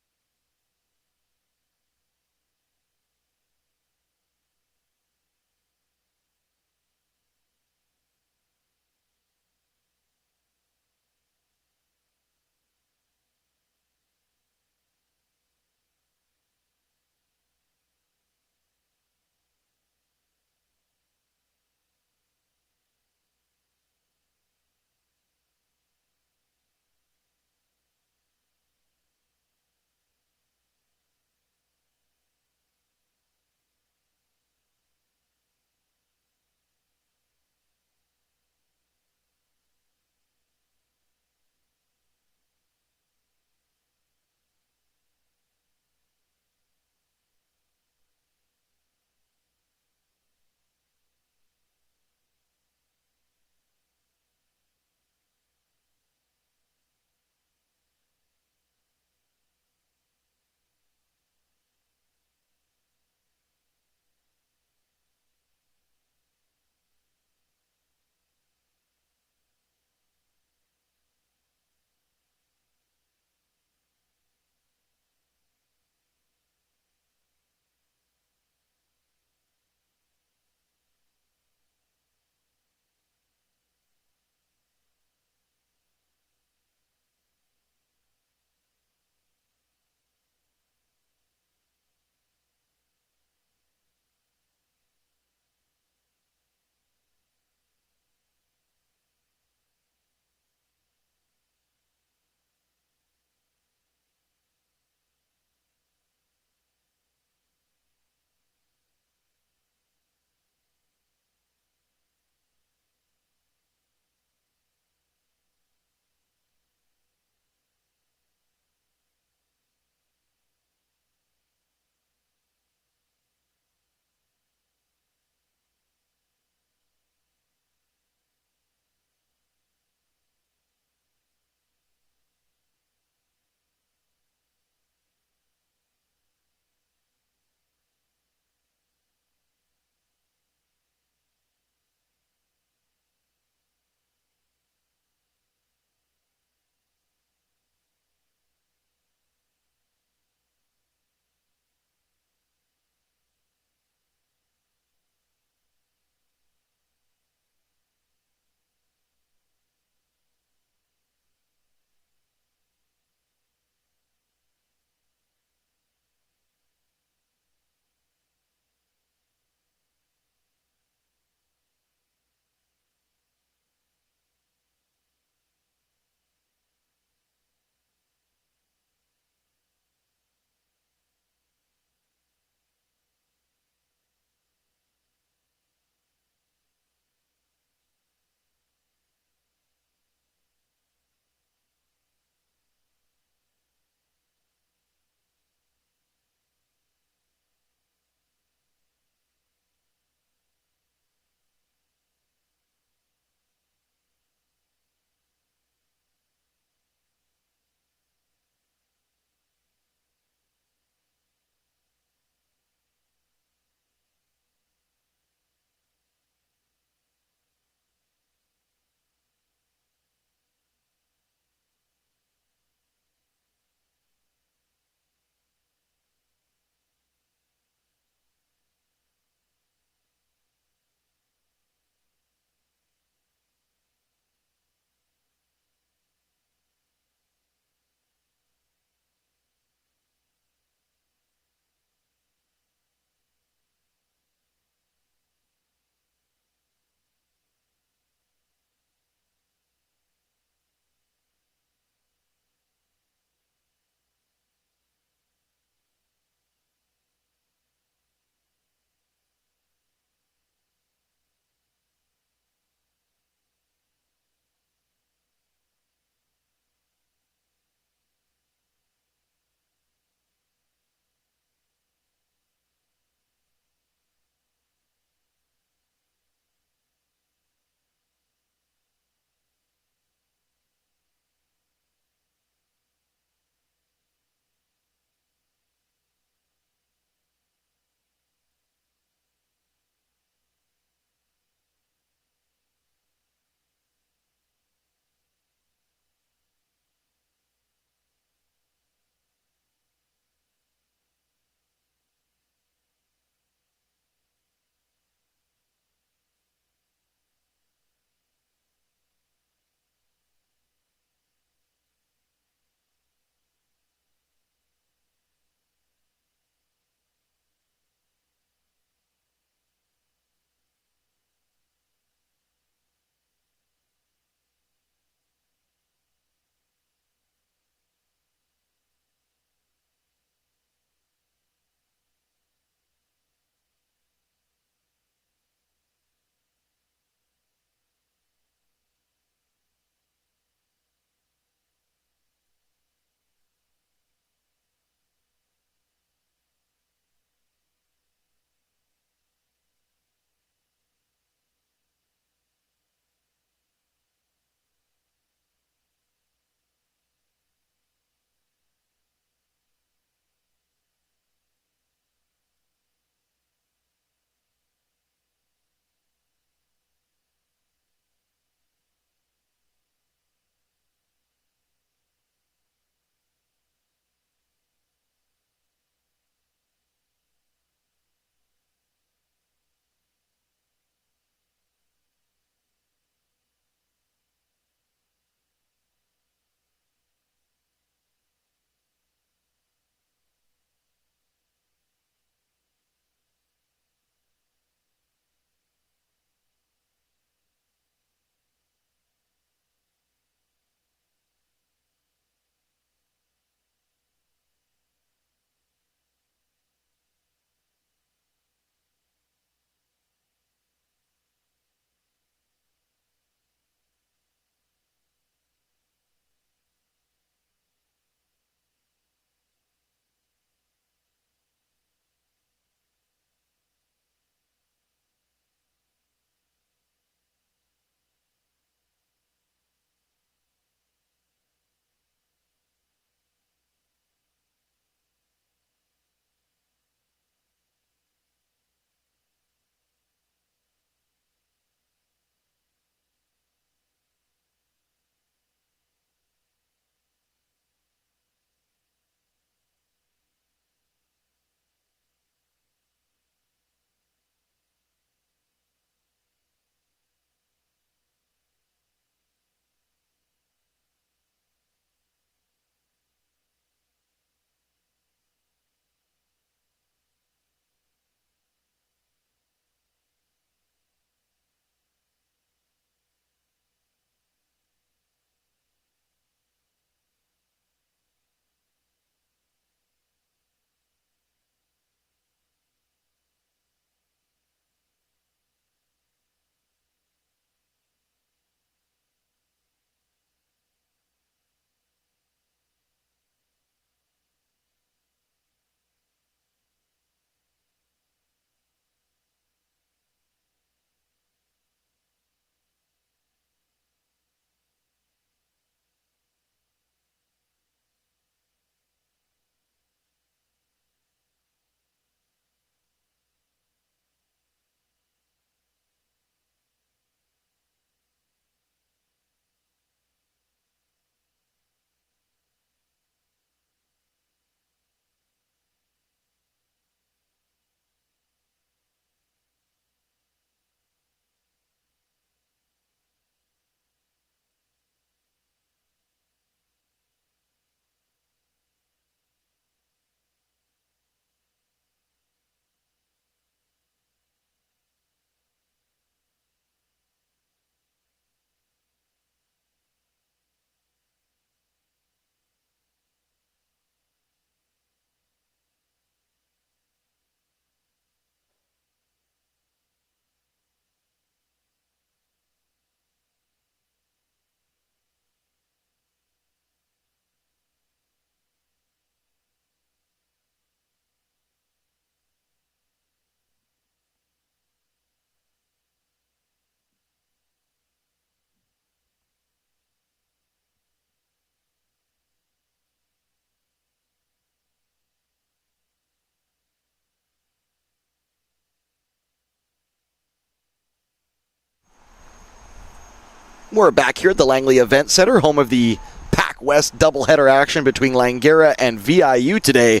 We're back here at the Langley Event Center, home of the PACWEST doubleheader action between Langara and VIU today.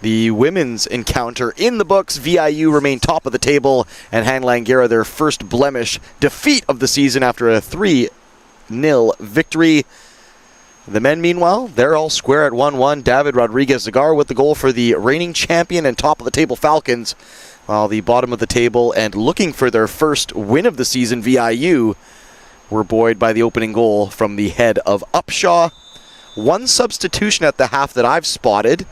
The women's encounter in the books. VIU remain top of the table and hand Langara their first blemish defeat of the season after a 3-0 victory. The men, meanwhile, they're all square at 1-1. David Rodriguez-Zagar with the goal for the reigning champion and top of the table Falcons. While the bottom of the table and looking for their first win of the season, VIU, were buoyed by the opening goal from the head of Upshaw. One substitution at the half that I've spotted,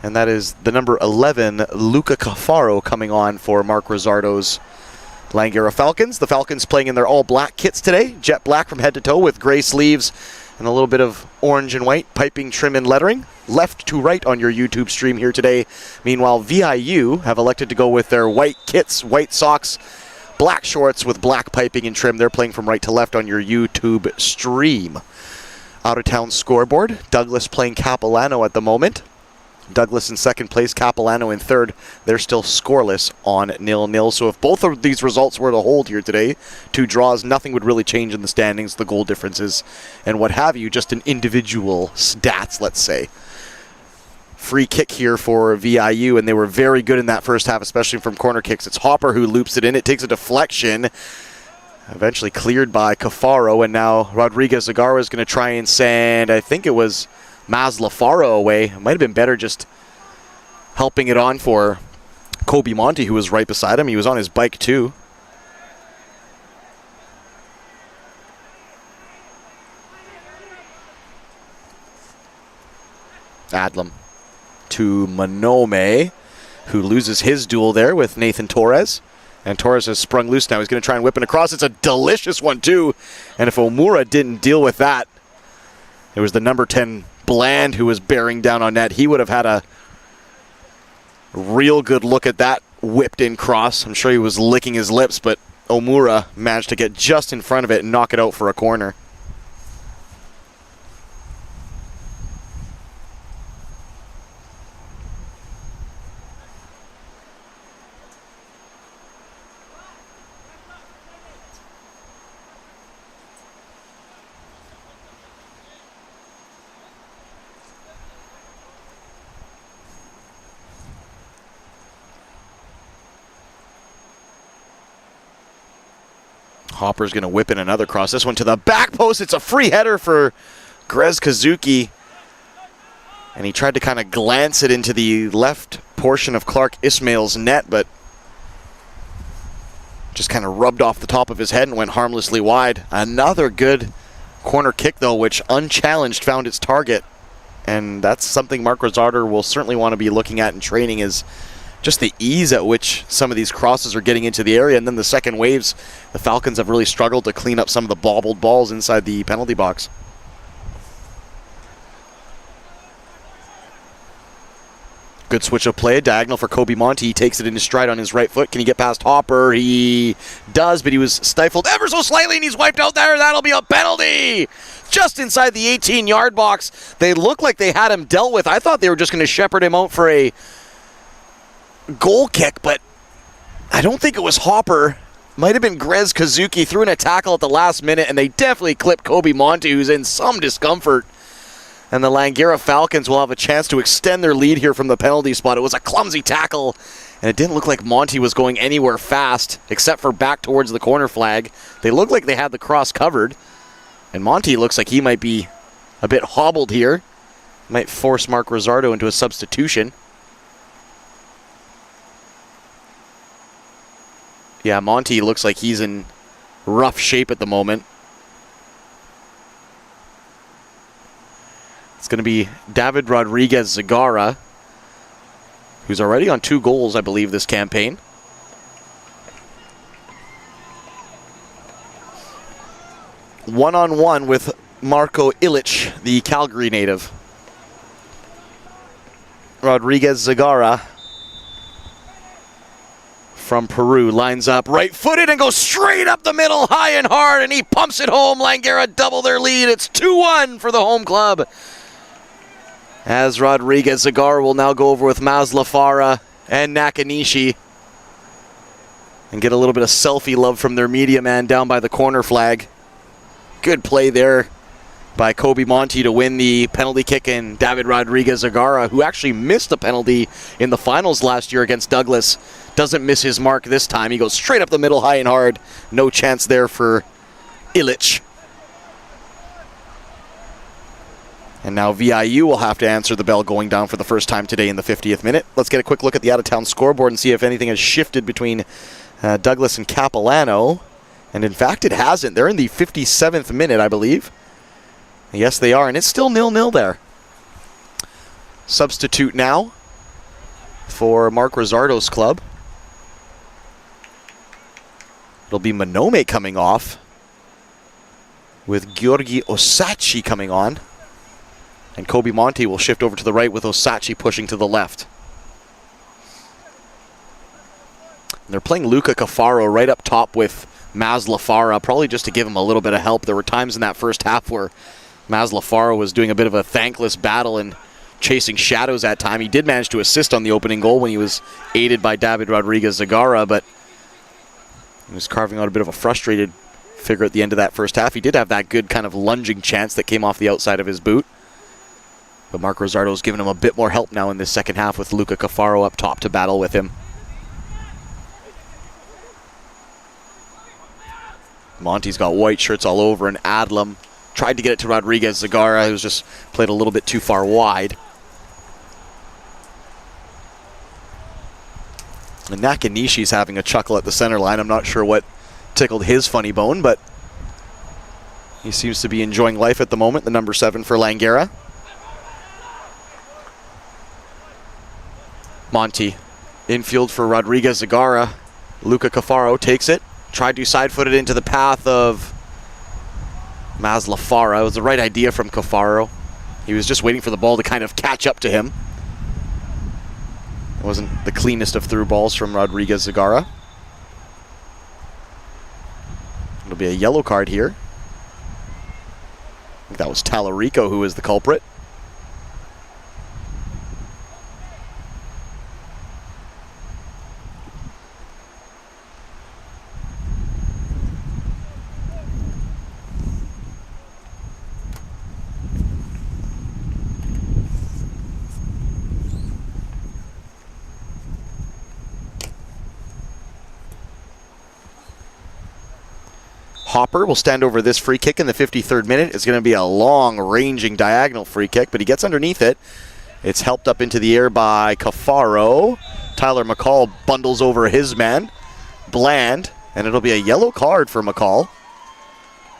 and that is the number 11, Luca Cafaro, coming on for Mark Rizzardo's Langara Falcons. The Falcons playing in their all-black kits today, jet black from head to toe with gray sleeves and a little bit of orange and white piping trim and lettering, left to right on your YouTube stream here today. Meanwhile, VIU have elected to go with their white kits, white socks, black shorts with black piping and trim. They're playing from right to left on your YouTube stream. Out-of-town scoreboard, Douglas playing Capilano at the moment. Douglas in second place, Capilano in third. They're still scoreless on 0-0. So if both of these results were to hold here today, 2 draws, nothing would really change in the standings, the goal differences, and what have you, just an individual stats, let's say. Free kick here for VIU, and they were very good in that first half, especially from corner kicks. It's Hopper who loops it in. It takes a deflection, eventually cleared by Cafaro, and now Rodriguez-Zagar is going to try and send, I think it was Maslafaro away. It might have been better just helping it on for Kobe Monty, who was right beside him. He was on his bike too. Adlam to Manome, who loses his duel there with Nathan Torres. And Torres has sprung loose now. He's going to try and whip it across. It's a delicious one too. And if Omura didn't deal with that, it was the number 10 Bland who was bearing down on net. He would have had a real good look at that whipped in cross. I'm sure he was licking his lips, but Omura managed to get just in front of it and knock it out for a corner. Hopper's going to whip in another cross. This one to the back post. It's a free header for Grez Kazuki. And he tried to kind of glance it into the left portion of Clark Ismail's net, but just kind of rubbed off the top of his head and went harmlessly wide. Another good corner kick, though, which unchallenged found its target. And that's something Mark Rizzardo will certainly want to be looking at in training, is just the ease at which some of these crosses are getting into the area. And then the second waves, the Falcons have really struggled to clean up some of the bobbled balls inside the penalty box. Good switch of play, diagonal for Kobe Monty. He takes it into stride on his right foot. Can he get past Hopper? He does, but he was stifled ever so slightly, and he's wiped out there. That'll be a penalty! Just inside the 18-yard box. They look like they had him dealt with. I thought they were just going to shepherd him out for a goal kick, but I don't think it was Hopper. Might have been Grez Kazuki. Threw in a tackle at the last minute, and they definitely clipped Kobe Monty, who's in some discomfort. And the Langara Falcons will have a chance to extend their lead here from the penalty spot. It was a clumsy tackle, and it didn't look like Monty was going anywhere fast, except for back towards the corner flag. They looked like they had the cross covered, and Monty looks like he might be a bit hobbled here. Might force Mark Rizzardo into a substitution. Yeah, Monty looks like he's in rough shape at the moment. It's going to be David Rodriguez-Zagara, who's already on 2 goals, I believe, this campaign. One-on-one with Marko Ilic, the Calgary native. Rodriguez-Zagara from Peru lines up right-footed and goes straight up the middle, high and hard, and he pumps it home. Langara double their lead. It's 2-1 for the home club, as Rodriguez-Zagara will now go over with Maslafara and Nakanishi and get a little bit of selfie love from their media man down by the corner flag. Good play there by Kobe Monty to win the penalty kick, and David Rodriguez-Zagara, who actually missed the penalty in the finals last year against Douglas, doesn't miss his mark this time. He goes straight up the middle, high and hard. No chance there for Illich. And now VIU will have to answer the bell going down for the first time today in the 50th minute. Let's get a quick look at the out-of-town scoreboard and see if anything has shifted between Douglas and Capilano. And in fact, it hasn't. They're in the 57th minute, I believe. Yes, they are, and it's still 0-0 there. Substitute now for Mark Rizzardo's club. It'll be Manome coming off, with Georgi Osachi coming on. And Kobe Monty will shift over to the right with Osachi pushing to the left. And they're playing Luca Cafaro right up top with Maz Lafara, probably just to give him a little bit of help. There were times in that first half where Maz Lafara was doing a bit of a thankless battle and chasing shadows at time. He did manage to assist on the opening goal when he was aided by David Rodriguez-Zagara, but he was carving out a bit of a frustrated figure at the end of that first half. He did have that good kind of lunging chance that came off the outside of his boot. But Mark Rizzardo's given him a bit more help now in this second half with Luca Cafaro up top to battle with him. Monty's got white shirts all over, and Adlam tried to get it to Rodriguez-Zagara, who's just played a little bit too far wide. And Nakanishi's having a chuckle at the center line. I'm not sure what tickled his funny bone, but he seems to be enjoying life at the moment, the number 7 for Langara. Monty, infield for Rodriguez-Zagara. Luca Cafaro takes it. Tried to side-foot it into the path of Maz Lafara. It was the right idea from Cafaro. He was just waiting for the ball to kind of catch up to him. It wasn't the cleanest of through balls from Rodriguez-Zagara. It'll be a yellow card here. I think that was Talarico who was the culprit. Hopper will stand over this free kick in the 53rd minute. It's going to be a long-ranging diagonal free kick, but he gets underneath it. It's helped up into the air by Cafaro. Tyler McCall bundles over his man, Bland, and it'll be a yellow card for McCall.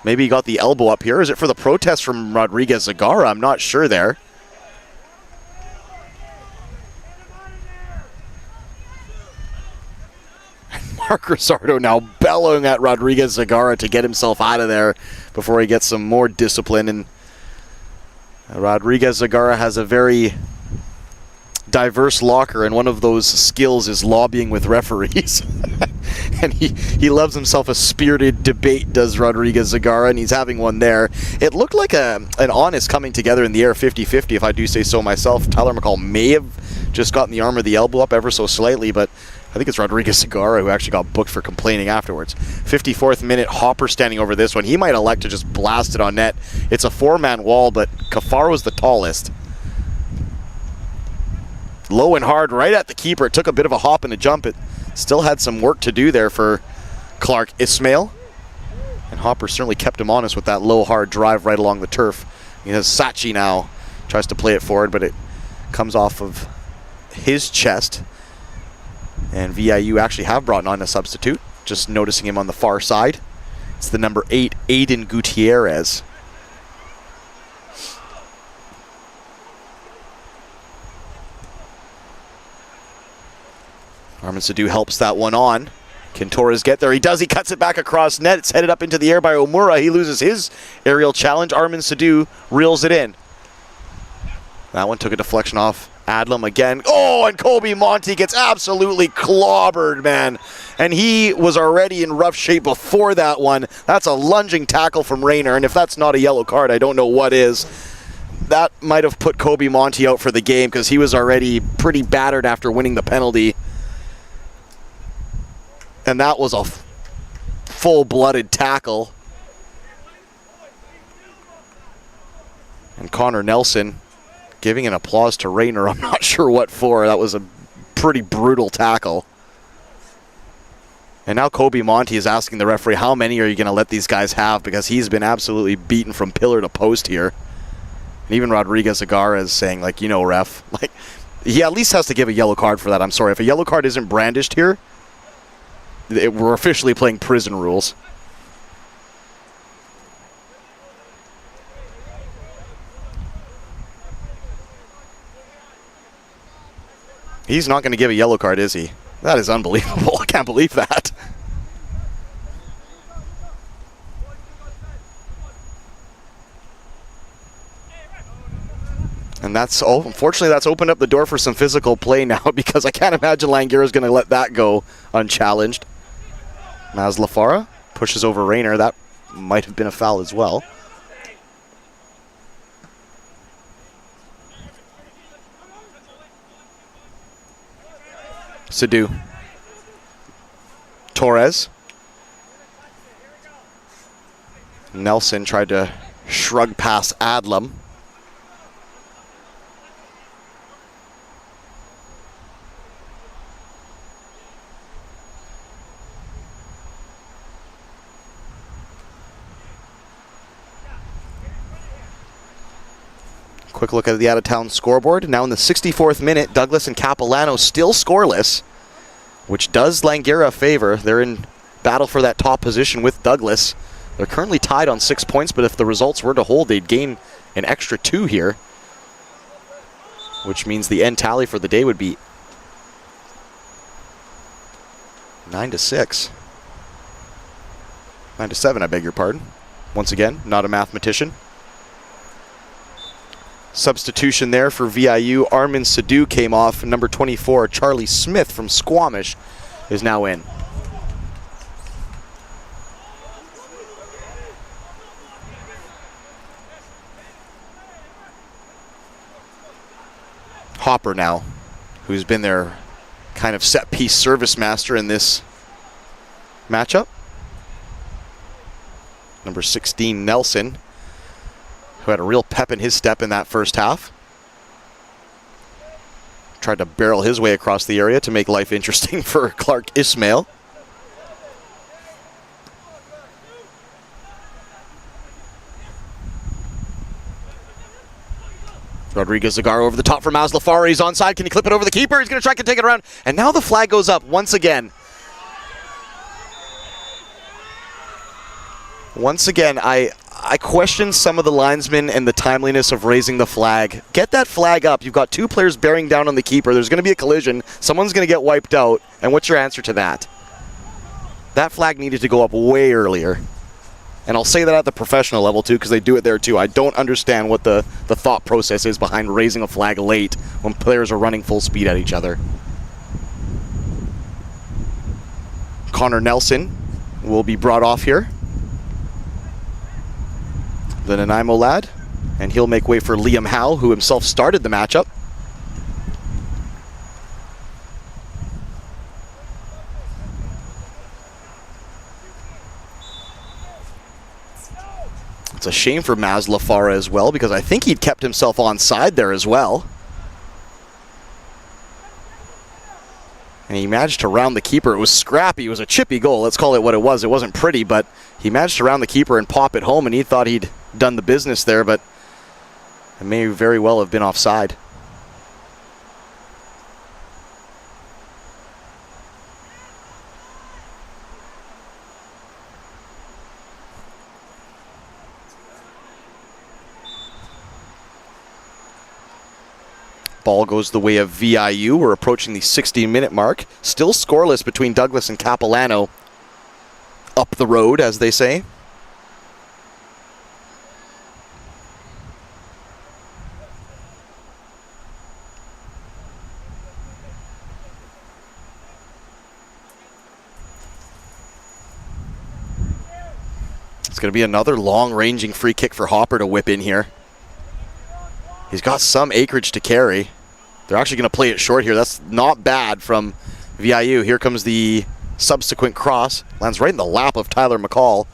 Maybe he got the elbow up here. Is it for the protest from Rodriguez-Zagara? I'm not sure there. Mark Rizzardo now bellowing at Rodriguez-Zagara to get himself out of there before he gets some more discipline. And Rodriguez-Zagara has a very diverse locker, and one of those skills is lobbying with referees. And he loves himself a spirited debate, does Rodriguez-Zagara, and he's having one there. It looked like an honest coming together in the air, 50-50, if I do say so myself. Tyler McCall may have just gotten the arm or the elbow up ever so slightly, but I think it's Rodriguez-Zagara who actually got booked for complaining afterwards. 54th minute, Hopper standing over this one. He might elect to just blast it on net. It's a 4-man wall, but Cafaro's the tallest. Low and hard right at the keeper. It took a bit of a hop and a jump. It still had some work to do there for Clark Ismail. And Hopper certainly kept him honest with that low, hard drive right along the turf. He has Sachi now. Tries to play it forward, but it comes off of his chest. And VIU actually have brought on a substitute. Just noticing him on the far side. It's the number 8, Aiden Gutierrez. Armin Sadu helps that one on. Can Torres get there? He does. He cuts it back across net. It's headed up into the air by Omura. He loses his aerial challenge. Armin Sadu reels it in. That one took a deflection off Adlam again. Oh, and Kobe Monty gets absolutely clobbered, man. And he was already in rough shape before that one. That's a lunging tackle from Rayner, and if that's not a yellow card, I don't know what is. That might have put Kobe Monty out for the game because he was already pretty battered after winning the penalty. And that was a full-blooded tackle. And Connor Nelson giving an applause to Rayner. I'm not sure what for. That was a pretty brutal tackle. And now Kobe Monty is asking the referee, how many are you going to let these guys have? Because he's been absolutely beaten from pillar to post here. And even Rodriguez Agar is saying, like, you know, ref, like, he at least has to give a yellow card for that. I'm sorry. If a yellow card isn't brandished here, we're officially playing prison rules. He's not going to give a yellow card, is he? That is unbelievable. I can't believe that. And that's, unfortunately, that's opened up the door for some physical play now, because I can't imagine Langara is going to let that go unchallenged. Mazlafara pushes over Rayner. That might have been a foul as well. Sadu. Torres. Nelson tried to shrug past Adlam. Quick look at the out-of-town scoreboard. Now in the 64th minute, Douglas and Capilano still scoreless, which does Langara a favor. They're in battle for that top position with Douglas. They're currently tied on 6 points, but if the results were to hold, they'd gain an extra 2 here, which means the end tally for the day would be 9-6. 9-7, I beg your pardon. Once again, not a mathematician. Substitution there for VIU. Armin Sadu came off. Number 24, Charlie Smith from Squamish, is now in. Hopper now, who's been their kind of set-piece service master in this matchup. Number 16, Nelson, who had a real pep in his step in that first half. Tried to barrel his way across the area to make life interesting for Clark Ismail. Rodriguez Agar over the top for Mazlafari. He's onside. Can he clip it over the keeper? He's going to try to take it around. And now the flag goes up once again. Once again, I question some of the linesmen and the timeliness of raising the flag. Get that flag up. You've got 2 players bearing down on the keeper. There's going to be a collision. Someone's going to get wiped out. And what's your answer to that? That flag needed to go up way earlier. And I'll say that at the professional level too, because they do it there too. I don't understand what the thought process is behind raising a flag late when players are running full speed at each other. Connor Nelson will be brought off here, the Nanaimo lad, and he'll make way for Liam Howe, who himself started the matchup. It's a shame for Mazlafara as well, because I think he'd kept himself onside there as well. And he managed to round the keeper. It was scrappy. It was a chippy goal. Let's call it what it was. It wasn't pretty, but he managed to round the keeper and pop it home, and he thought he'd done the business there, but it may very well have been offside. Ball goes the way of VIU. We're approaching the 60-minute mark. Still scoreless between Douglas and Capilano. Up the road, as they say. It's going to be another long-ranging free kick for Hopper to whip in here. He's got some acreage to carry. They're actually going to play it short here. That's not bad from VIU. Here comes the subsequent cross. Lands right in the lap of Tyler McCall.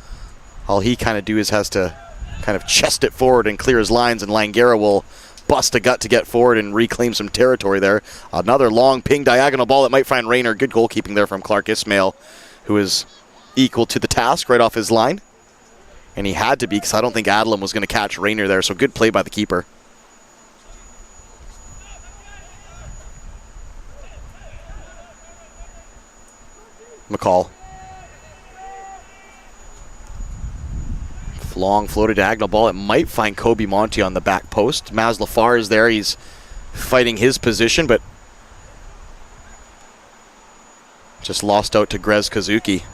All he kind of do is has to kind of chest it forward and clear his lines, and Langara will bust a gut to get forward and reclaim some territory there. Another long ping diagonal ball that might find Rayner. Good goalkeeping there from Clark Ismail, who is equal to the task right off his line. And he had to be, because I don't think Adlam was going to catch Rayner there, so good play by the keeper. McCall. Long floated diagonal ball. It might find Kobe Monty on the back post. Maz Lafar is there. He's fighting his position, but just lost out to Grez Kazuki.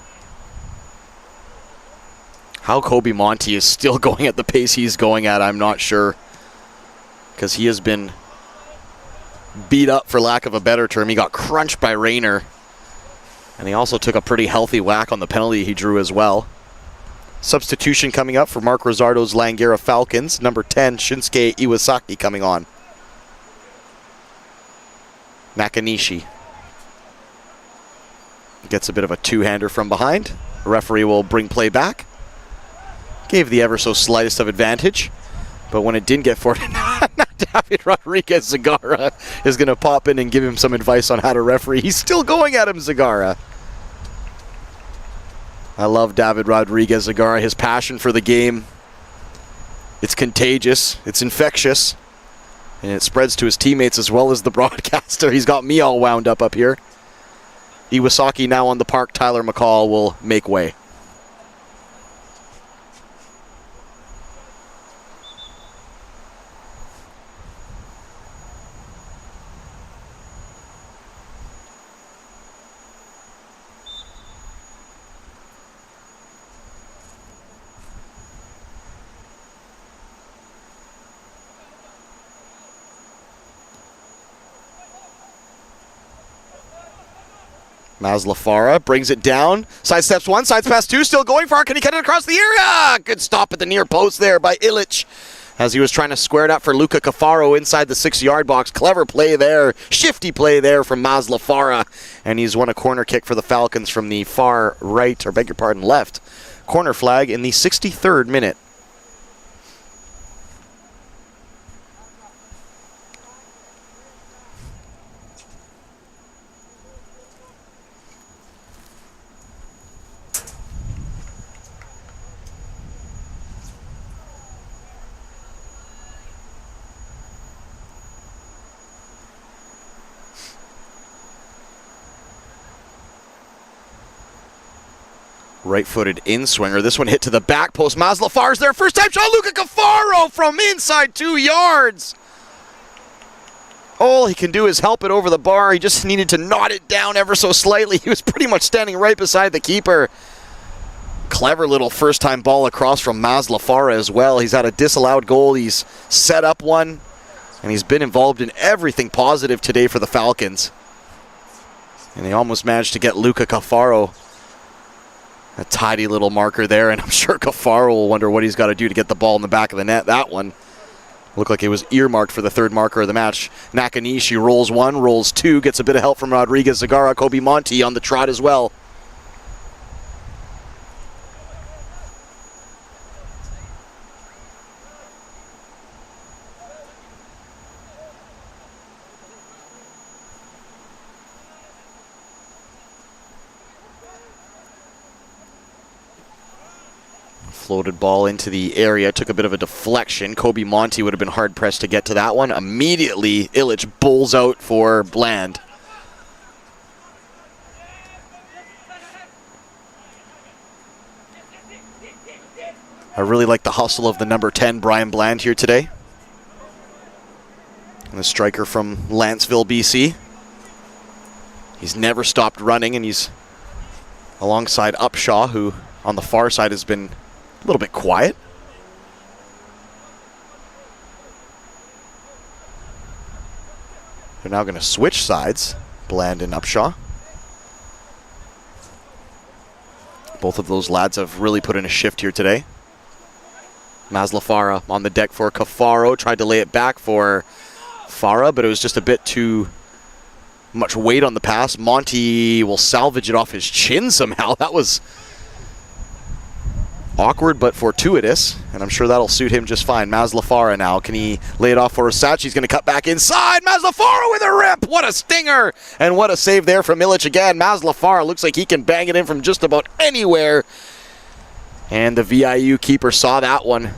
How Kobe Monty is still going at the pace he's going at, I'm not sure, because he has been beat up, for lack of a better term. He got crunched by Rayner, and he also took a pretty healthy whack on the penalty he drew as well. Substitution coming up for Mark Rosardo's Langara Falcons. Number 10, Shinsuke Iwasaki coming on. Nakanishi gets a bit of a two-hander from behind. The referee will bring play back. Gave the ever so slightest of advantage, but when it didn't get forward, David Rodriguez Zagara is going to pop in and give him some advice on how to referee. He's still going at him, Zagara. I love David Rodriguez Zagara, his passion for the game. It's contagious, it's infectious, and it spreads to his teammates as well as the broadcaster. He's got me all wound up here. Iwasaki now on the park. Tyler McCall will make way. Maz Lafara brings it down. Sidesteps one, sides pass two, still going far. Can he cut it across the area? Good stop at the near post there by Illich, as he was trying to square it up for Luca Cafaro inside the 6-yard box. Clever play there. Shifty play there from Maz Lafara. And he's won a corner kick for the Falcons from the far right, or beg your pardon, left corner flag in the 63rd minute. Right-footed in-swinger. This one hit to the back post. Maz Lafar's there. First time shot. Luca Cafaro from inside 2 yards. All he can do is help it over the bar. He just needed to knot it down ever so slightly. He was pretty much standing right beside the keeper. Clever little first-time ball across from Maz Lafara as well. He's had a disallowed goal. He's set up one. And he's been involved in everything positive today for the Falcons. And they almost managed to get Luca Cafaro. A tidy little marker there, and I'm sure Cafaro will wonder what he's got to do to get the ball in the back of the net. That one looked like it was earmarked for the third marker of the match. Nakanishi rolls one, rolls two, gets a bit of help from Rodriguez Zagara. Kobe Monty on the trot as well. Floated ball into the area, took a bit of a deflection. Kobe Monty would have been hard-pressed to get to that one. Immediately, Illich bowls out for Bland. I really like the hustle of the number 10, Brian Bland, here today. And the striker from Lanceville, BC. He's never stopped running, and he's alongside Upshaw, who on the far side has been a little bit quiet. They're now going to switch sides, Bland and Upshaw. Both of those lads have really put in a shift here today. Maz Lafara on the deck for Cafaro. Tried to lay it back for Farah, but it was just a bit too much weight on the pass. Monty will salvage it off his chin somehow. That was Awkward but fortuitous, and I'm sure that'll suit him just fine. Maslafara now. Can he lay it off for Rasace? He's going to cut back inside. Maslafara with a rip. What a stinger. And what a save there from Ilic again. Maslafara looks like he can bang it in from just about anywhere. And the VIU keeper saw that one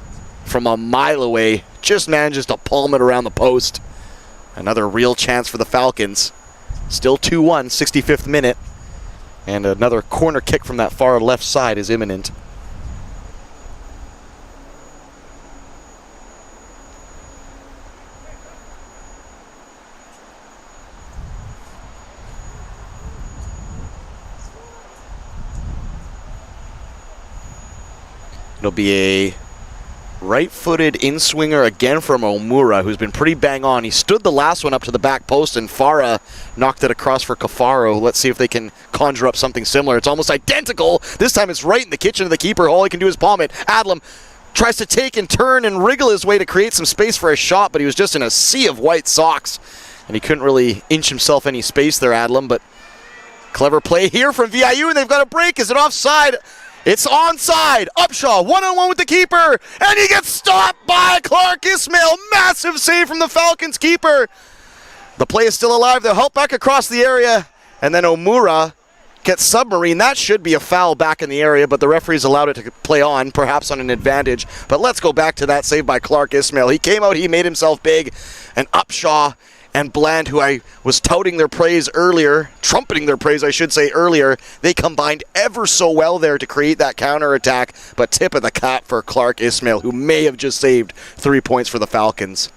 from a mile away. Just manages to palm it around the post. Another real chance for the Falcons. Still 2-1, 65th minute. And another corner kick from that far left side is imminent. It'll be a right-footed in-swinger again from Omura, who's been pretty bang on. He stood the last one up to the back post, and Farah knocked it across for Cafaro. Let's see if they can conjure up something similar. It's almost identical. This time it's right in the kitchen of the keeper. All he can do is palm it. Adlam tries to take and turn and wriggle his way to create some space for a shot, but he was just in a sea of white socks, and he couldn't really inch himself any space there, Adlam. But clever play here from VIU, and they've got a break. Is it offside? It's onside. Upshaw, one-on-one with the keeper, and he gets stopped by Clark Ismail. Massive save from the Falcons keeper. The play is still alive. They'll help back across the area, and then Omura gets submarine. That should be a foul back in the area, but the referee's allowed it to play on, perhaps on an advantage. But let's go back to that save by Clark Ismail. He came out, he made himself big, and Upshaw and Bland, who I was touting their praise earlier, trumpeting their praise, I should say, earlier, they combined ever so well there to create that counterattack, but tip of the cap for Clark Ismail, who may have just saved 3 points for the Falcons.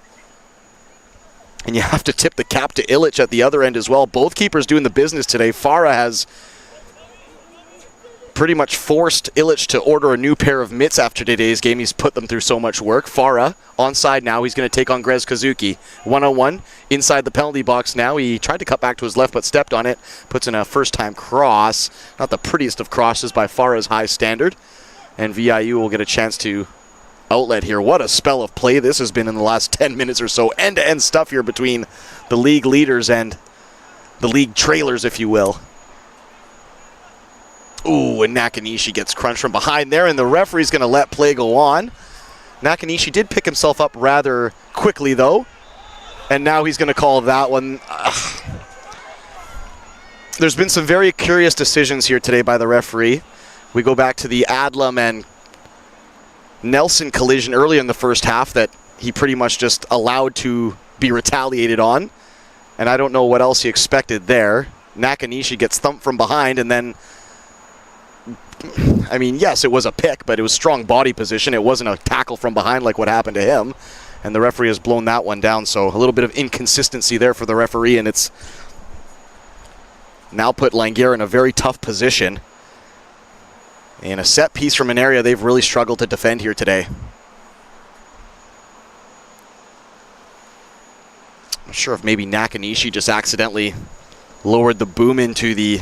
And you have to tip the cap to Ilic at the other end as well. Both keepers doing the business today. Farah has pretty much forced Ilic to order a new pair of mitts after today's game. He's put them through so much work. Farah onside now. He's going to take on Grez Kazuki. One-on-one inside the penalty box now. He tried to cut back to his left but stepped on it. Puts in a first-time cross. Not the prettiest of crosses by Farah's high standard. And VIU will get a chance to outlet here. What a spell of play this has been in the last 10 minutes or so. End-to-end stuff here between the league leaders and the league trailers, if you will. Ooh, and Nakanishi gets crunched from behind there, and the referee's going to let play go on. Nakanishi did pick himself up rather quickly, though, and now he's going to call that one. There's been some very curious decisions here today by the referee. We go back to the Adlam and Nelson collision early in the first half that he pretty much just allowed to be retaliated on, and I don't know what else he expected there. Nakanishi gets thumped from behind, and then I mean, yes, it was a pick, but it was strong body position. It wasn't a tackle from behind like what happened to him. And the referee has blown that one down, so a little bit of inconsistency there for the referee, and it's now put Langara in a very tough position. And a set piece from an area they've really struggled to defend here today. I'm not sure if maybe Nakanishi just accidentally lowered the boom into the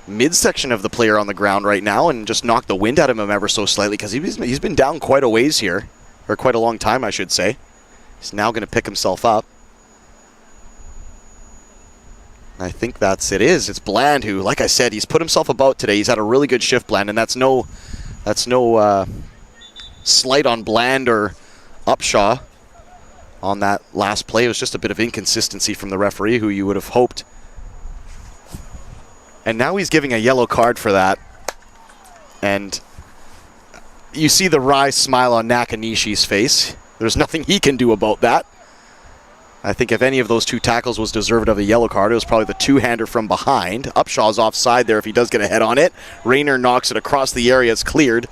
midsection of the player on the ground right now and just knocked the wind out of him ever so slightly, because he's been down quite a ways here, or quite a long time, I should say. He's now going to pick himself up. I think it's Bland who, like I said, he's put himself about today. He's had a really good shift, Bland, and that's no slight on Bland or Upshaw on that last play. It was just a bit of inconsistency from the referee, who you would have hoped. And now he's giving a yellow card for that. And you see the wry smile on Nakanishi's face. There's nothing he can do about that. I think if any of those two tackles was deserved of a yellow card, it was probably the two-hander from behind. Upshaw's offside there if he does get a head on it. Rayner knocks it across the area. It's cleared.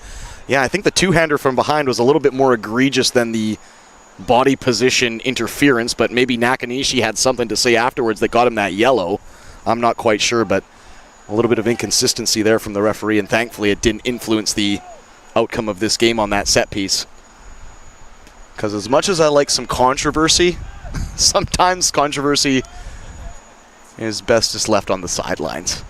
Yeah, I think the two-hander from behind was a little bit more egregious than the body position interference, but maybe Nakanishi had something to say afterwards that got him that yellow. I'm not quite sure, but a little bit of inconsistency there from the referee, and thankfully it didn't influence the outcome of this game on that set piece. Because as much as I like some controversy, sometimes controversy is best just left on the sidelines.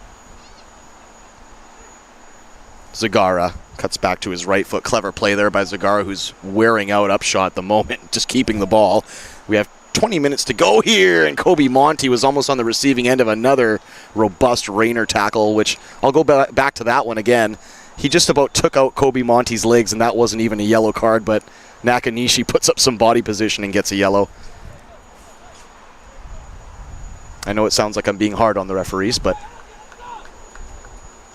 Zagara cuts back to his right foot. Clever play there by Zagara, who's wearing out Upshaw at the moment, just keeping the ball. We have 20 minutes to go here, and Kobe Monty was almost on the receiving end of another robust Rayner tackle, which I'll go back to that one again. He just about took out Kobe Monte's legs, and that wasn't even a yellow card, but Nakanishi puts up some body position and gets a yellow. I know it sounds like I'm being hard on the referees, but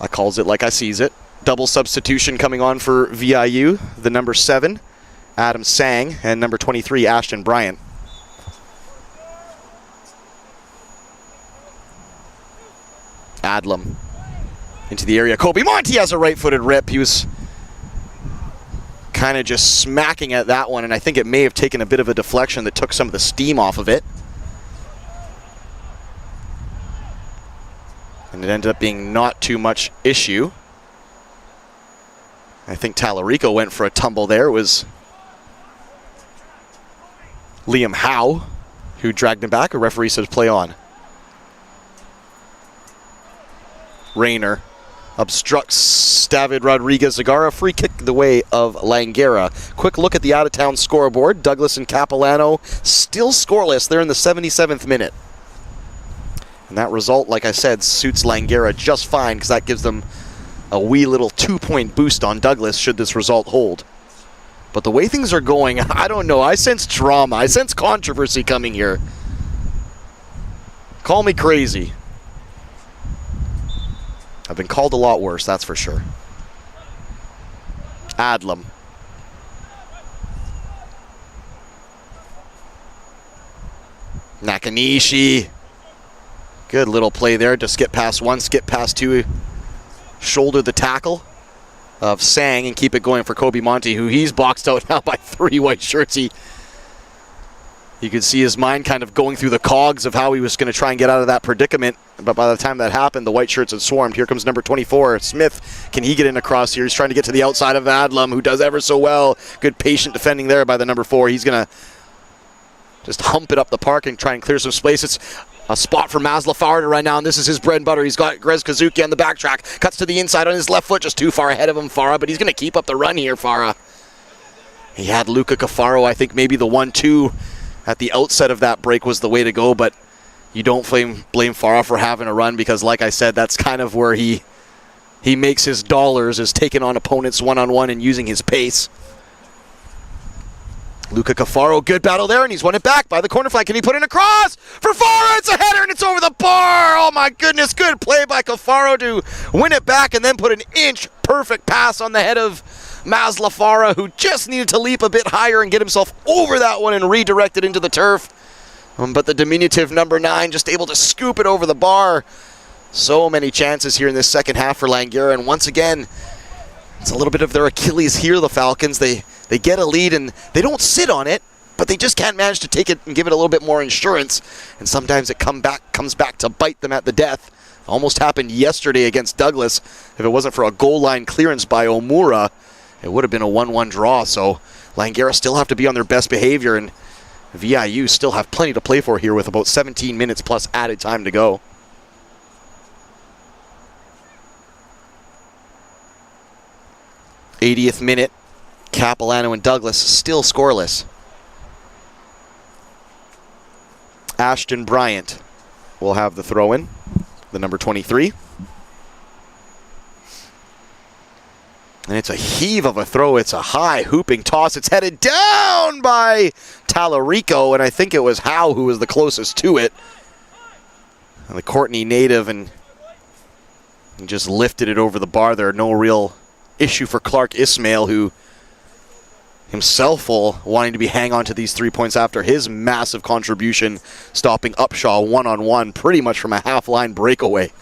I calls it like I sees it. Double substitution coming on for VIU, the number 7, Adam Sang, and number 23, Ashton Bryant. Adlam into the area. Kobe Monte has a right-footed rip. He was kind of just smacking at that one, and I think it may have taken a bit of a deflection that took some of the steam off of it. And it ended up being not too much issue. I think Tallarico went for a tumble there. It was Liam Howe who dragged him back. A referee says play on. Rayner obstructs David Rodriguez-Zagara. Free kick the way of Langara. Quick look at the out-of-town scoreboard. Douglas and Capilano still scoreless. They're in the 77th minute. And that result, like I said, suits Langara just fine because that gives them a wee little 2-point boost on Douglas should this result hold. But the way things are going, I don't know. I sense drama. I sense controversy coming here. Call me crazy. I've been called a lot worse, that's for sure. Adlam. Nakanishi. Good little play there to skip past 1, skip past 2. Shoulder the tackle of Sang and keep it going for Kobe Monte, who he's boxed out now by 3 white shirts. You could see his mind kind of going through the cogs of how he was going to try and get out of that predicament. But by the time that happened, the white shirts had swarmed. Here comes number 24, Smith. Can he get in across here? He's trying to get to the outside of Adlam, who does ever so well. Good patient defending there by the number 4. He's going to just hump it up the park and try and clear some space. It's a spot for Masla Farah to run now, and this is his bread and butter. He's got Grez Kazuki on the backtrack. Cuts to the inside on his left foot, just too far ahead of him, Farah, but he's going to keep up the run here, Farah. He had Luca Cafaro. I think maybe the 1-2 at the outset of that break was the way to go, but you don't blame Farah for having a run because, like I said, that's kind of where he makes his dollars, is taking on opponents one-on-one and using his pace. Luca Cafaro, good battle there, and he's won it back by the corner flag. Can he put in a cross for Farah? It's a header, and it's over the bar. Oh, my goodness. Good play by Cafaro to win it back and then put an inch-perfect pass on the head of Masla Farah, who just needed to leap a bit higher and get himself over that one and redirect it into the turf. But the diminutive number 9 just able to scoop it over the bar. So many chances here in this second half for Langara, and once again, it's a little bit of their Achilles heel, the Falcons. They get a lead and they don't sit on it, but they just can't manage to take it and give it a little bit more insurance. And sometimes it comes back to bite them at the death. Almost happened yesterday against Douglas. If it wasn't for a goal line clearance by Omura, it would have been a 1-1 draw. So Langara still have to be on their best behavior, and VIU still have plenty to play for here with about 17 minutes plus added time to go. '80th minute. Capilano and Douglas still scoreless. Ashton Bryant will have the throw-in, the number 23. And it's a heave of a throw. It's a high hooping toss. It's headed down by Tallarico, and I think it was Howe who was the closest to it. And the Courtney native, and just lifted it over the bar there. No real issue for Clark Ismail, who himself wanting to be hang on to these 3 points after his massive contribution, stopping Upshaw one-on-one pretty much from a half-line breakaway.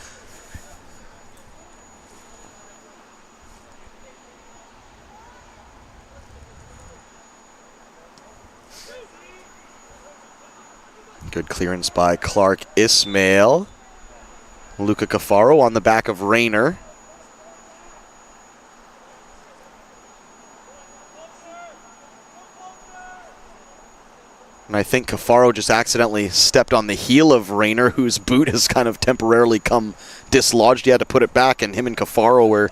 Good clearance by Clark Ismail. Luca Cafaro on the back of Rayner. And I think Cafaro just accidentally stepped on the heel of Rayner, whose boot has kind of temporarily come dislodged. He had to put it back, and him and Cafaro were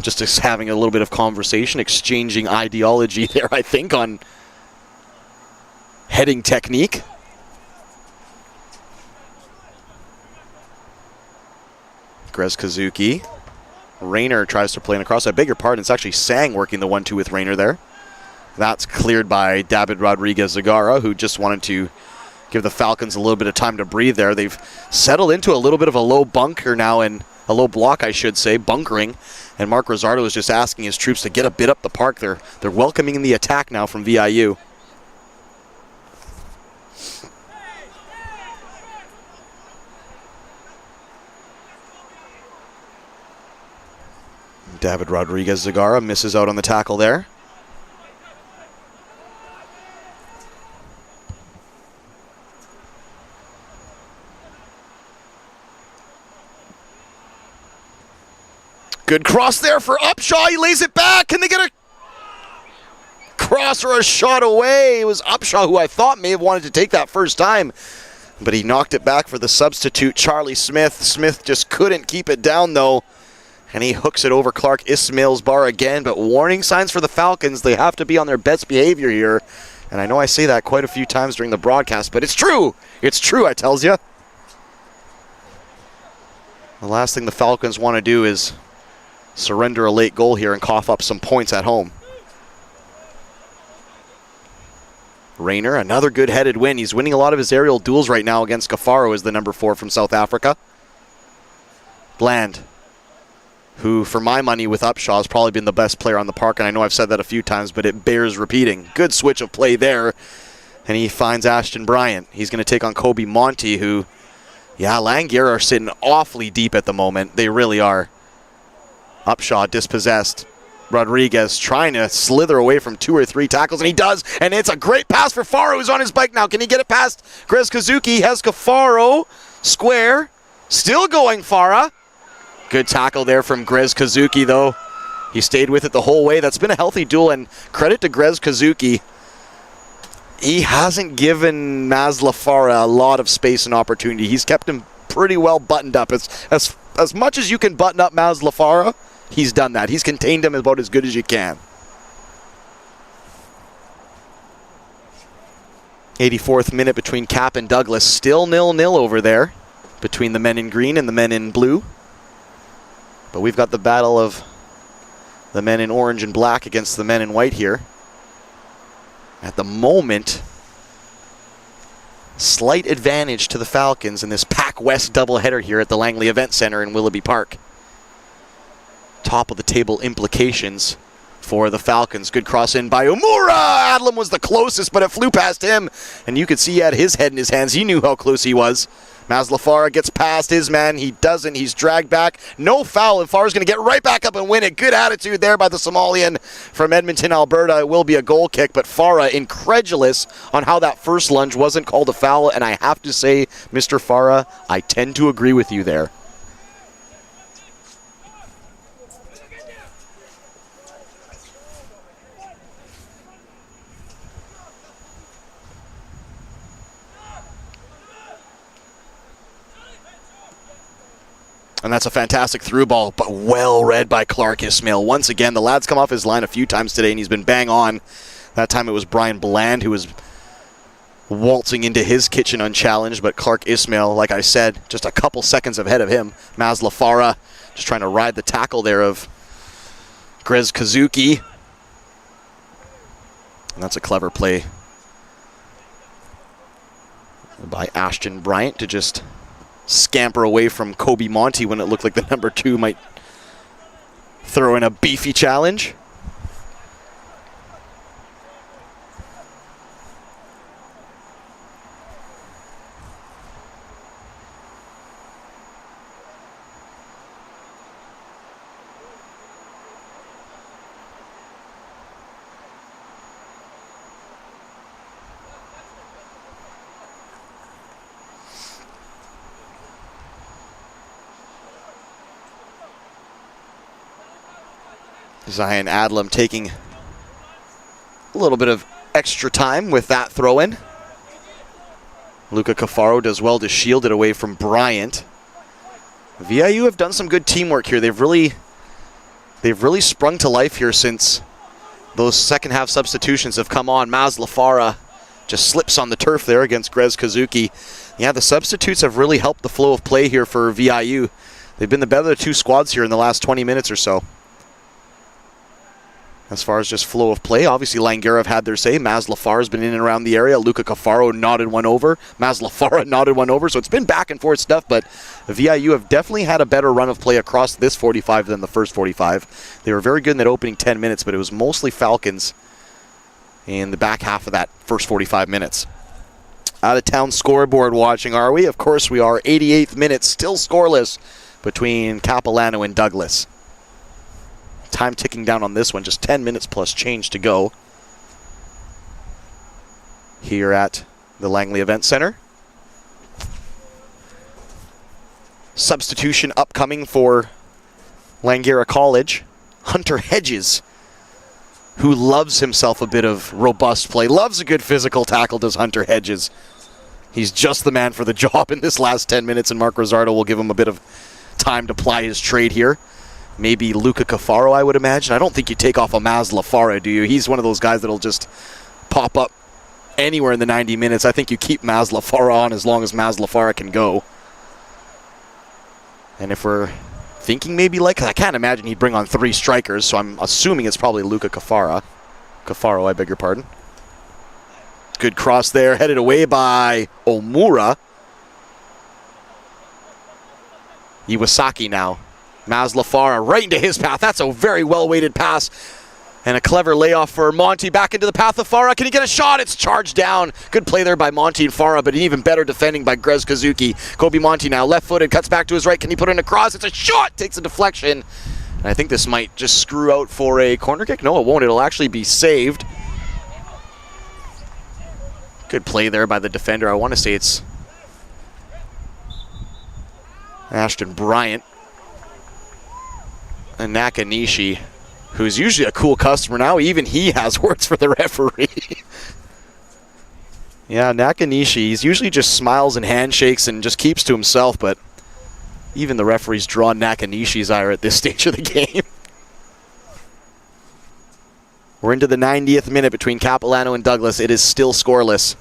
just having a little bit of conversation, exchanging ideology there, I think, on heading technique. Grez Kazuki Rayner tries to play in across. I beg your pardon, it's actually Sang working the 1-2 with Rayner there. That's cleared by David Rodriguez-Zagara, who just wanted to give the Falcons a little bit of time to breathe there. They've settled into a little bit of a low bunker now, and a low block, I should say, bunkering. And Mark Rosardo is just asking his troops to get a bit up the park. They're welcoming the attack now from VIU. David Rodriguez-Zagara misses out on the tackle there. Good cross there for Upshaw. He lays it back. Can they get a cross or a shot away? It was Upshaw, who I thought may have wanted to take that first time, but he knocked it back for the substitute, Charlie Smith. Smith just couldn't keep it down, though, and he hooks it over Clark Ismail's bar again. But warning signs for the Falcons. They have to be on their best behavior here, and I know I say that quite a few times during the broadcast, but it's true. It's true, I tells you. The last thing the Falcons want to do is surrender a late goal here and cough up some points at home. Rayner, another good headed win. He's winning a lot of his aerial duels right now against Gafaro as the number 4 from South Africa. Bland, who for my money with Upshaw has probably been the best player on the park, and I know I've said that a few times, but it bears repeating. Good switch of play there, and he finds Ashton Bryant. He's going to take on Kobe Monty, who, yeah, Langara are sitting awfully deep at the moment. They really are. Upshaw dispossessed. Rodriguez trying to slither away from 2 or 3 tackles, and he does, and it's a great pass for Faro, who's on his bike now. Can he get it past Grez Kazuki? Has Faro square. Still going, Farah. Good tackle there from Grez Kazuki, though. He stayed with it the whole way. That's been a healthy duel, and credit to Grez Kazuki. He hasn't given Mazla Farah a lot of space and opportunity. He's kept him pretty well buttoned up. As much as you can button up Mazla Farah, he's done that. He's contained him about as good as you can. 84th minute between Cap and Douglas. Still 0-0 over there between the men in green and the men in blue. But we've got the battle of the men in orange and black against the men in white here. At the moment, slight advantage to the Falcons in this PACWEST doubleheader here at the Langley Event Center in Willoughby Park. Top of the table implications for the Falcons. Good cross in by Umura. Adlam was the closest, but it flew past him, and you could see he had his head in his hands. He knew how close he was. Mazla Farah gets past his man. He doesn't. He's dragged back. No foul, and Farah's going to get right back up and win it. Good attitude there by the Somalian from Edmonton, Alberta. It will be a goal kick, but Farah incredulous on how that first lunge wasn't called a foul, and I have to say, Mr. Farah, I tend to agree with you there. And that's a fantastic through ball, but well read by Clark Ismail. Once again, the lad's come off his line a few times today, and he's been bang on. That time it was Brian Bland who was waltzing into his kitchen unchallenged, but Clark Ismail, like I said, just a couple seconds ahead of him. Mazla Farah just trying to ride the tackle there of Grez Kazuki. And that's a clever play by Ashton Bryant to just scamper away from Kobe Monty when it looked like the number 2 might throw in a beefy challenge. Zion Adlam taking a little bit of extra time with that throw-in. Luca Cafaro does well to shield it away from Bryant. VIU have done some good teamwork here. They've really sprung to life here since those second half substitutions have come on. Mazla Farah just slips on the turf there against Grez Kazuki. Yeah, the substitutes have really helped the flow of play here for VIU. they've been the better of the two squads here in the last 20 minutes or so. As far as just flow of play, obviously Langara have had their say. Maslafar has been in and around the area. Luka Cafaro nodded one over. Maslafara nodded one over. So it's been back and forth stuff, but the VIU have definitely had a better run of play across this 45 than the first 45. They were very good in that opening 10 minutes, but it was mostly Falcons in the back half of that first 45 minutes. Out-of-town scoreboard watching, are we? Of course we are. 88th minute, still scoreless between Capilano and Douglas. Time ticking down on this one, just 10 minutes plus change to go here at the Langley Event Center. Substitution upcoming for Langara College. Hunter Hedges, who loves himself a bit of robust play, loves a good physical tackle, does Hunter Hedges. He's just the man for the job in this last 10 minutes, and Mark Rosardo will give him a bit of time to ply his trade here. Maybe Luka Cafaro, I would imagine. I don't think you take off a Maslafara, do you? He's one of those guys that'll just pop up anywhere in the 90 minutes. I think you keep Maslafara on as long as Maslafara can go. And if we're thinking maybe like, I can't imagine he'd bring on 3 strikers, so I'm assuming it's probably Luka Cafaro, I beg your pardon. Good cross there, headed away by Omura. Iwasaki now. Maslafara right into his path. That's a very well-weighted pass. And a clever layoff for Monty. Back into the path of Farah. Can he get a shot? It's charged down. Good play there by Monty and Farah, but an even better defending by Grez Kazuki. Kobe Monty now left-footed, cuts back to his right. Can he put in a cross? It's a shot. Takes a deflection. And I think this might just screw out for a corner kick. No, it won't. It'll actually be saved. Good play there by the defender. I want to say it's Ashton Bryant. And Nakanishi, who's usually a cool customer now, even he has words for the referee. Yeah, Nakanishi, he's usually just smiles and handshakes and just keeps to himself, but even the referee's drawn Nakanishi's ire at this stage of the game. We're into the 90th minute between Capilano and Douglas. It is still scoreless,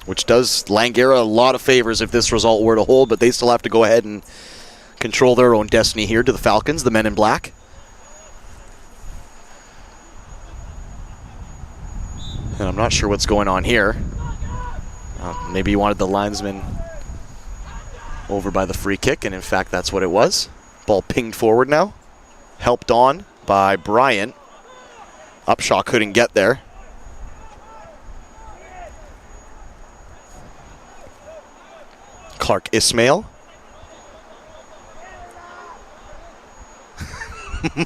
which does Langara a lot of favors if this result were to hold, but they still have to go ahead and control their own destiny here to the Falcons, the men in black. And I'm not sure what's going on here. Maybe he wanted the linesman over by the free kick, and in fact that's what it was. Ball pinged forward now. Helped on by Bryant. Upshaw couldn't get there. Clark Ismail.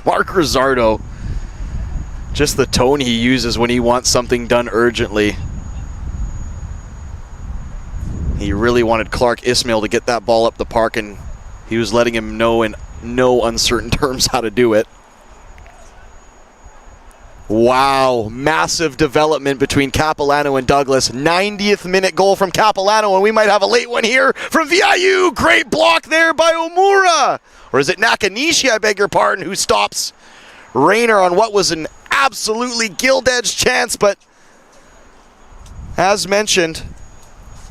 Mark Rosardo, just the tone he uses when he wants something done urgently. He really wanted Clark Ismail to get that ball up the park, and he was letting him know in no uncertain terms how to do it. Wow, massive development between Capilano and Douglas. 90th minute goal from Capilano, and we might have a late one here from VIU. Great block there by Omura. Or is it Nakanishi, I beg your pardon, who stops Rayner on what was an absolutely gilt-edged chance, but as mentioned,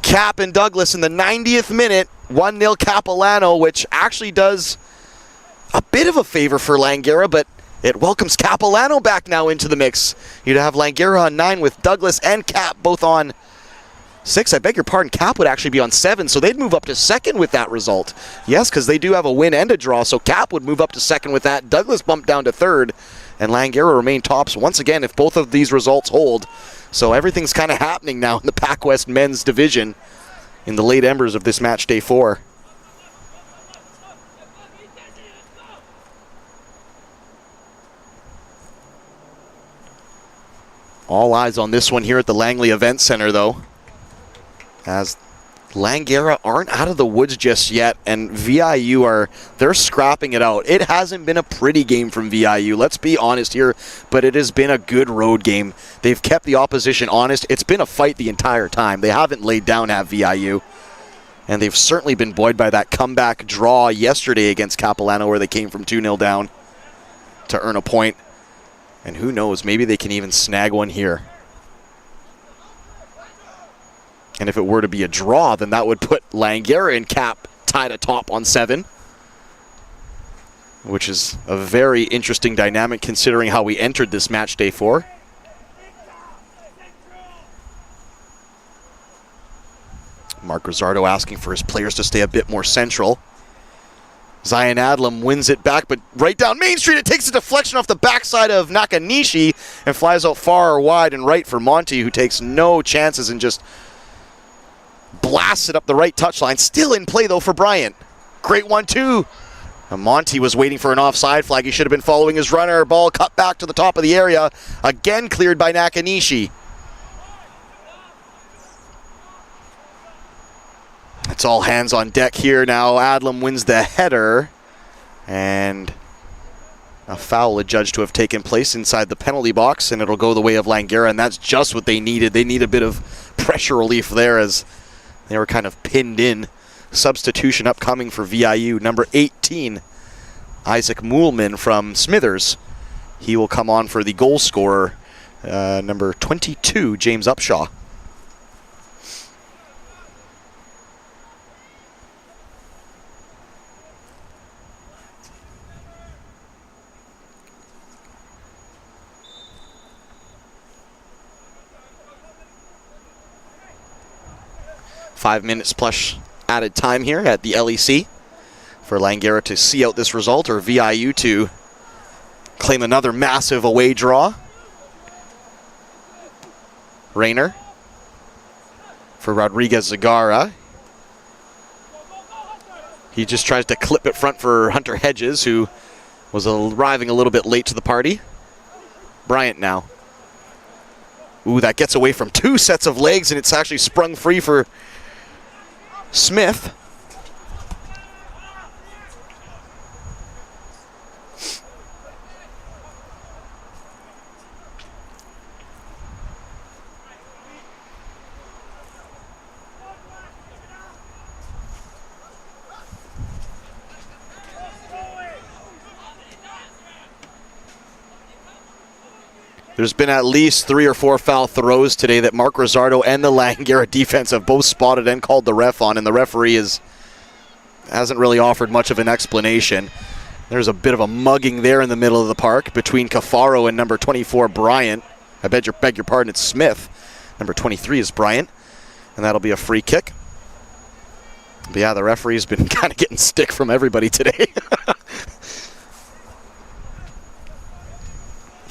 Cap and Douglas in the 90th minute, 1-0 Capilano, which actually does a bit of a favor for Langara, but it welcomes Capilano back now into the mix. You'd have Langara on 9 with Douglas and Cap both on 6. I beg your pardon, Cap would actually be on 7, so they'd move up to 2nd with that result. Yes, because they do have a win and a draw, so Cap would move up to 2nd with that. Douglas bumped down to 3rd, and Langara remain tops once again if both of these results hold. So everything's kind of happening now in the PACWEST men's division in the late embers of this match day 4. All eyes on this one here at the Langley Event Center, though, as Langara aren't out of the woods just yet, and VIU they're scrapping it out. It hasn't been a pretty game from VIU, let's be honest here, but it has been a good road game. They've kept the opposition honest. It's been a fight the entire time. They haven't laid down at VIU, and they've certainly been buoyed by that comeback draw yesterday against Capilano, where they came from 2-0 down to earn a point. And who knows, maybe they can even snag one here. And if it were to be a draw, then that would put Langara and Cap tied atop on 7. Which is a very interesting dynamic considering how we entered this match day 4. Mark Rizzardo asking for his players to stay a bit more central. Zion Adlam wins it back, but right down Main Street, it takes a deflection off the backside of Nakanishi and flies out far wide and right for Monty, who takes no chances and just blasts it up the right touchline. Still in play, though, for Bryant. Great 1-2. Monty was waiting for an offside flag. He should have been following his runner. Ball cut back to the top of the area. Again cleared by Nakanishi. It's all hands on deck here now. Adlam wins the header. And a foul adjudged to have taken place inside the penalty box, and it'll go the way of Langara, and that's just what they needed. They need a bit of pressure relief there as they were kind of pinned in. Substitution upcoming for VIU. Number 18, Isaac Moolman from Smithers. He will come on for the goal scorer. Number 22, James Upshaw. Five minutes plus added time here at the LEC for Langara to see out this result, or VIU to claim another massive away draw. Rayner for Rodriguez Zagara. He just tries to clip it front for Hunter Hedges, who was arriving a little bit late to the party. Bryant now. Ooh, that gets away from 2 sets of legs, and it's actually sprung free for Smith. There's been at least 3 or 4 foul throws today that Mark Rizzardo and the Langara defense have both spotted and called the ref on, and the referee hasn't really offered much of an explanation. There's a bit of a mugging there in the middle of the park between Cafaro and number 24, Bryant. I beg your pardon, it's Smith. Number 23 is Bryant, and that'll be a free kick. But yeah, the referee's been kind of getting stick from everybody today.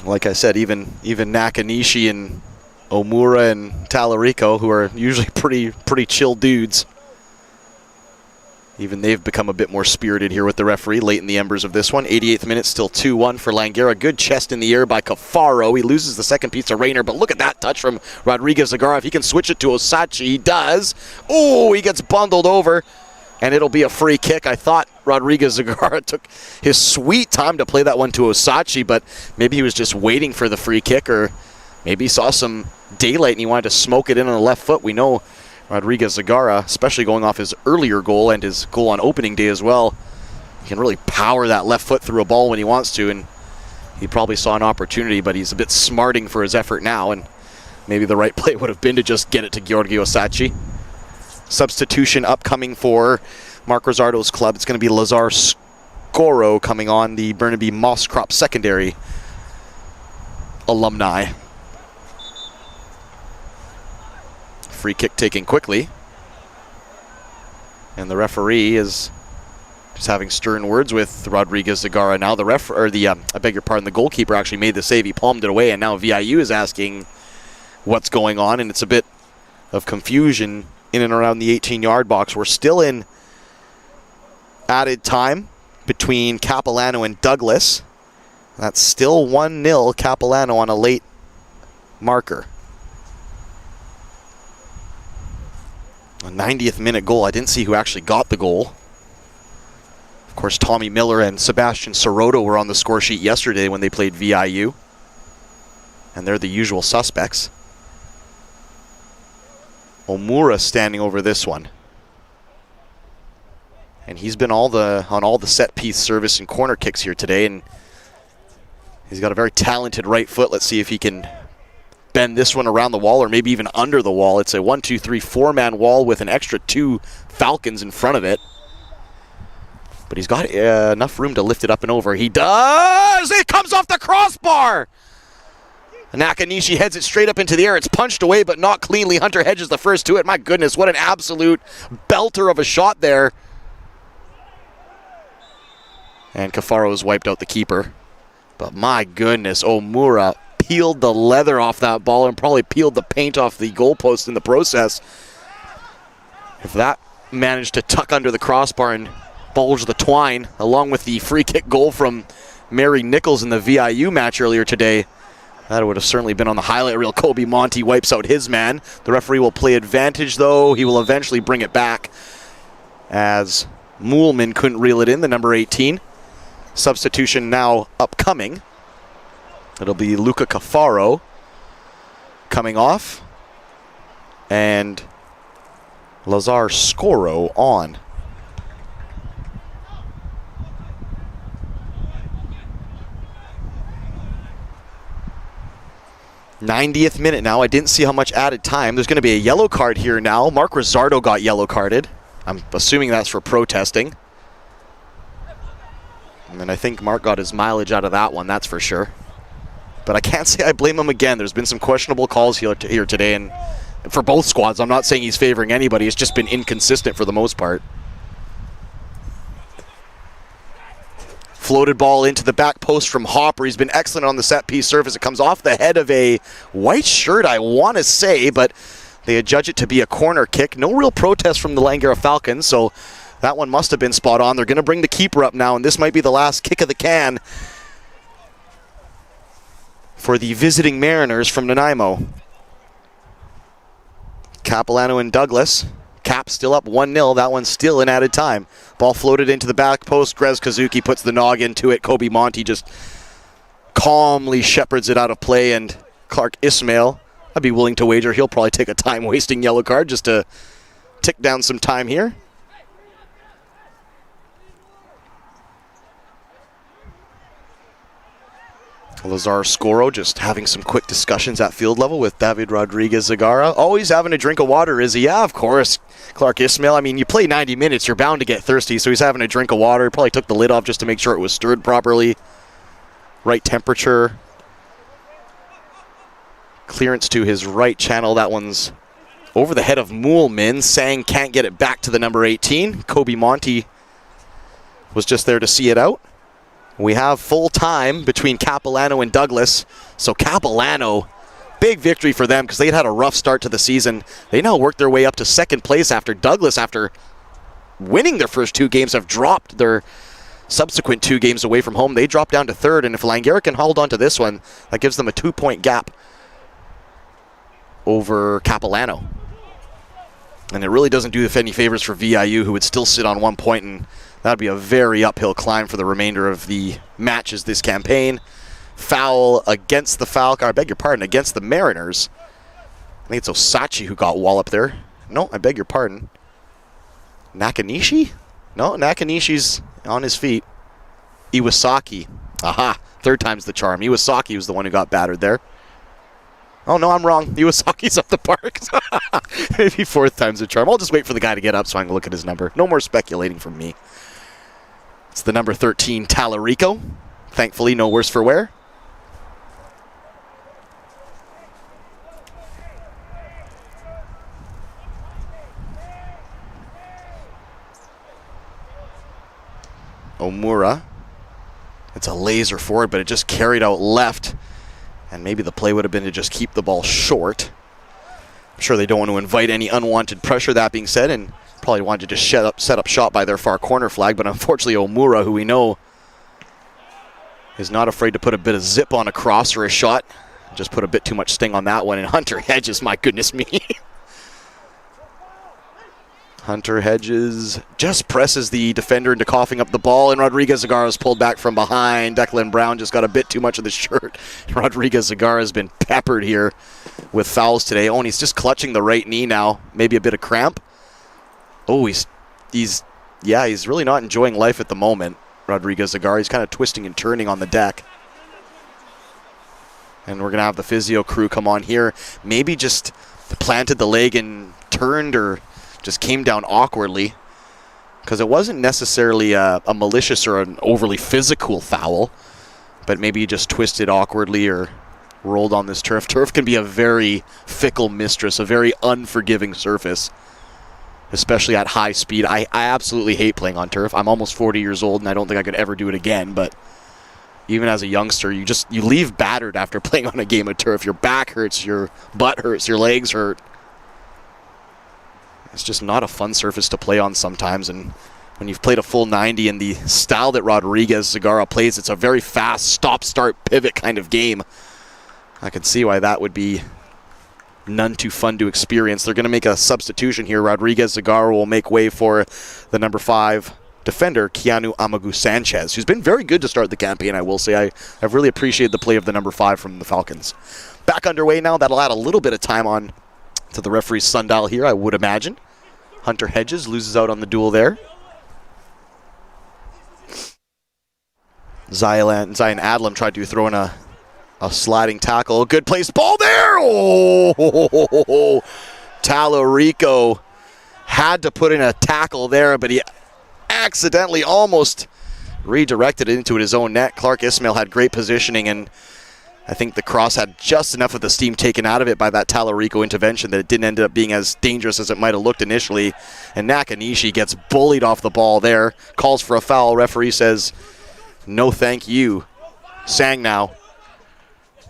Like I said, even Nakanishi and Omura and Talarico, who are usually pretty chill dudes, even they've become a bit more spirited here with the referee late in the embers of this one. 88th minute, still 2-1 for Langara. Good chest in the air by Cafaro. He loses the second piece to Rayner, but look at that touch from Rodriguez Zagara. If he can switch it to Osachi, he does. Oh, he gets bundled over, and it'll be a free kick. I thought Rodriguez Zagara took his sweet time to play that one to Osachi, but maybe he was just waiting for the free kick, or maybe he saw some daylight and he wanted to smoke it in on the left foot. We know Rodriguez Zagara, especially going off his earlier goal and his goal on opening day as well, he can really power that left foot through a ball when he wants to, and he probably saw an opportunity, but he's a bit smarting for his effort now, and maybe the right play would have been to just get it to Georgi Osachi. Substitution upcoming for Mark Rizzardo's club. It's going to be Lazar Scoro coming on, the Burnaby Moss Crop Secondary alumni. Free kick taken quickly. And the referee is just having stern words with Rodriguez Zagara. Now the goalkeeper actually made the save. He palmed it away, and now VIU is asking what's going on, and it's a bit of confusion in and around the 18-yard box. We're still in added time between Capilano and Douglas. That's still 1-0 Capilano on a late marker. A 90th minute goal. I didn't see who actually got the goal. Of course, Tommy Miller and Sebastian Soroto were on the score sheet yesterday when they played VIU. And they're the usual suspects. Omura standing over this one. And he's been on all the set piece service and corner kicks here today, and he's got a very talented right foot. Let's see if he can bend this one around the wall or maybe even under the wall. It's a 1-2-3-4-man wall with an extra 2 Falcons in front of it. but he's got enough room to lift it up and over. He does! It comes off the crossbar! Nakanishi heads it straight up into the air. It's punched away, but not cleanly. Hunter Hedges the first to it. My goodness, what an absolute belter of a shot there. And Kafaro's wiped out the keeper. But my goodness, Omura peeled the leather off that ball and probably peeled the paint off the goalpost in the process. If that managed to tuck under the crossbar and bulge the twine, along with the free kick goal from Mary Nichols in the VIU match earlier today, that would have certainly been on the highlight reel. Kobe Monty wipes out his man. The referee will play advantage, though. He will eventually bring it back as Moolman couldn't reel it in, the number 18. Substitution now upcoming. It'll be Luca Cafaro coming off and Lazar Scoro on. 90th minute now. I didn't see how much added time. There's going to be a yellow card here now. Mark Rizzardo got yellow carded. I'm assuming that's for protesting. And I think Mark got his mileage out of that one, that's for sure. But I can't say I blame him again. There's been some questionable calls here today, and for both squads. I'm not saying he's favoring anybody. It's just been inconsistent for the most part. Floated ball into the back post from Hopper. He's been excellent on the set-piece surface. It comes off the head of a white shirt, I want to say, but they adjudge it to be a corner kick. No real protest from the Langara Falcons, so that one must have been spot on. They're going to bring the keeper up now, and this might be the last kick of the can for the visiting Mariners from Nanaimo. Capilano and Douglas. Cap still up 1-0. That one's still in added time. Ball floated into the back post. Grez Kazuki puts the nog into it. Kobe Monty just calmly shepherds it out of play. And Clark Ismail, I'd be willing to wager he'll probably take a time-wasting yellow card just to tick down some time here. Lazar Scoro just having some quick discussions at field level with David Rodriguez-Zagara. Always having a drink of water, is he? Yeah, of course. Clark Ismail, I mean, you play 90 minutes, you're bound to get thirsty, so he's having a drink of water. Probably took the lid off just to make sure it was stirred properly. Right temperature. Clearance to his right channel. That one's over the head of Moolman. Sang can't get it back to the number 18. Kobe Monty was just there to see it out. We have full time between Capilano and Douglas. So Capilano, big victory for them because they'd had a rough start to the season. They now worked their way up to second place after Douglas, after winning their first two games, have dropped their subsequent 2 games away from home. They dropped down to third, and if Langara can hold on to this one, that gives them a 2-point gap over Capilano. And it really doesn't do any favors for VIU, who would still sit on 1 point, and that'd be a very uphill climb for the remainder of the matches this campaign. Foul against the Falcons, I beg your pardon, against the Mariners. I think it's Osachi who got walloped there. No, I beg your pardon. Nakanishi? No, Nakanishi's on his feet. Iwasaki. Aha, third time's the charm. Iwasaki was the one who got battered there. Oh, no, I'm wrong. Iwasaki's up the park. Maybe fourth time's the charm. I'll just wait for the guy to get up so I can look at his number. No more speculating from me. It's the number 13, Talarico. Thankfully, no worse for wear. Omura. It's a laser forward, but it just carried out left. And maybe the play would have been to just keep the ball short. I'm sure they don't want to invite any unwanted pressure, that being said, and probably wanted to just set up shot by their far corner flag, but unfortunately Omura, who we know is not afraid to put a bit of zip on a cross or a shot, just put a bit too much sting on that one, and Hunter Hedges, my goodness me. Hunter Hedges just presses the defender into coughing up the ball, and Rodriguez-Zagara is pulled back from behind. Declan Brown just got a bit too much of the shirt. Rodriguez-Zagara has been peppered here with fouls today. Oh, and he's just clutching the right knee now. Maybe a bit of cramp. Oh, he's really not enjoying life at the moment, Rodriguez-Zagara. He's kind of twisting and turning on the deck. And we're going to have the physio crew come on here. Maybe just planted the leg and turned, or just came down awkwardly. because it wasn't necessarily a malicious or an overly physical foul, but maybe he just twisted awkwardly or rolled on this turf. Turf can be a very fickle mistress, a very unforgiving surface, especially at high speed. I absolutely hate playing on turf. I'm almost 40 years old, and I don't think I could ever do it again, but even as a youngster, you leave battered after playing on a game of turf. Your back hurts, your butt hurts, your legs hurt. It's just not a fun surface to play on sometimes, and when you've played a full 90 in the style that Rodriguez-Zagara plays, it's a very fast stop-start pivot kind of game. I can see why that would be none too fun to experience. They're going to make a substitution here. Rodriguez-Zagara will make way for the number 5 defender, Keanu Amagu-Sanchez, who's been very good to start the campaign, I will say. I've really appreciated the play of the number 5 from the Falcons. Back underway now. That'll add a little bit of time on to the referee's sundial here, I would imagine. Hunter Hedges loses out on the duel there. Zion Adlam tried to throw in a sliding tackle. Good placed ball there. Oh, Talarico had to put in a tackle there, but he accidentally almost redirected it into his own net. Clark Ismail had great positioning, and I think the cross had just enough of the steam taken out of it by that Talarico intervention that it didn't end up being as dangerous as it might have looked initially. And Nakanishi gets bullied off the ball there. Calls for a foul. Referee says, no thank you. Sang now.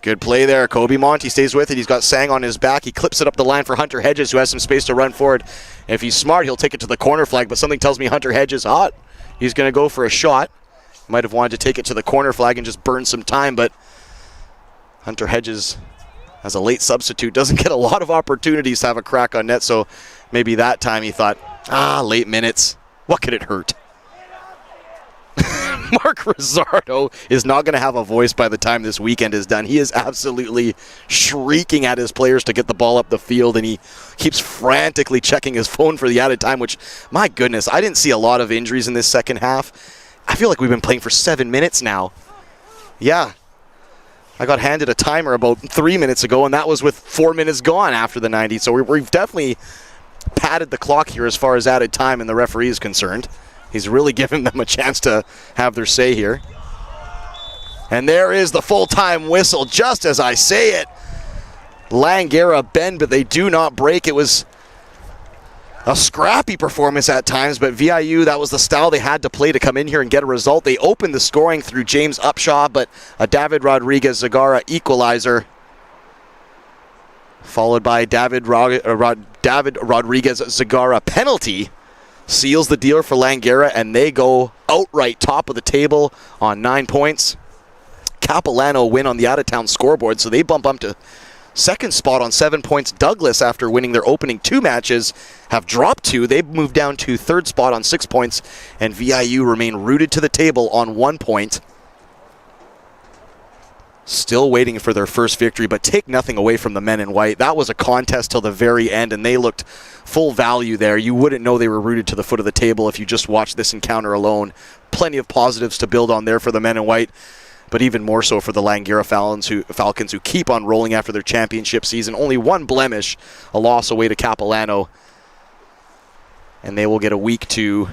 Good play there. Kobe Monty stays with it. He's got Sang on his back. He clips it up the line for Hunter Hedges, who has some space to run forward. If he's smart, he'll take it to the corner flag, but something tells me Hunter Hedges hot. He's going to go for a shot. Might have wanted to take it to the corner flag and just burn some time, but Hunter Hedges, as a late substitute, doesn't get a lot of opportunities to have a crack on net, so maybe that time he thought, late minutes, what could it hurt? Mark Rizzardo is not going to have a voice by the time this weekend is done. He is absolutely shrieking at his players to get the ball up the field, and he keeps frantically checking his phone for the added time, which, my goodness, I didn't see a lot of injuries in this second half. I feel like we've been playing for 7 minutes now. Yeah. I got handed a timer about 3 minutes ago, and that was with 4 minutes gone after the 90. So we've definitely padded the clock here as far as added time and the referee is concerned. He's really giving them a chance to have their say here. And there is the full-time whistle, just as I say it. Langara bend, but they do not break. It was a scrappy performance at times, but VIU, that was the style they had to play to come in here and get a result. They opened the scoring through James Upshaw, but a David Rodriguez-Zagara equalizer, followed by David Rodriguez-Zagara penalty, seals the deal for Langara, and they go outright top of the table on 9 points. Capilano win on the out-of-town scoreboard, so they bump up to second spot on 7 points. Douglas, after winning their opening 2 matches, have dropped 2. They've moved down to third spot on 6 points, and VIU remain rooted to the table on 1 point. Still waiting for their first victory, but take nothing away from the men in white. That was a contest till the very end, and they looked full value there. You wouldn't know they were rooted to the foot of the table if you just watched this encounter alone. Plenty of positives to build on there for the men in white, but even more so for the Langara Falcons who keep on rolling after their championship season. Only one blemish, a loss away to Capilano, and they will get a week to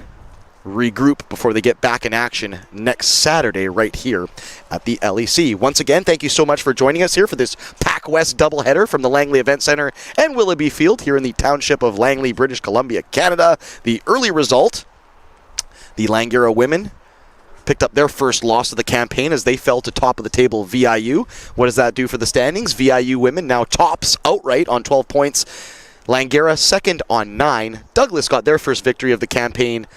regroup before they get back in action next Saturday right here at the LEC. Once again, thank you so much for joining us here for this PACWEST doubleheader from the Langley Event Center and Willoughby Field here in the township of Langley, British Columbia, Canada. The early result, the Langara women picked up their first loss of the campaign as they fell to top of the table VIU. What does that do for the standings? VIU women now tops outright on 12 points. Langara second on 9. Douglas got their first victory of the campaign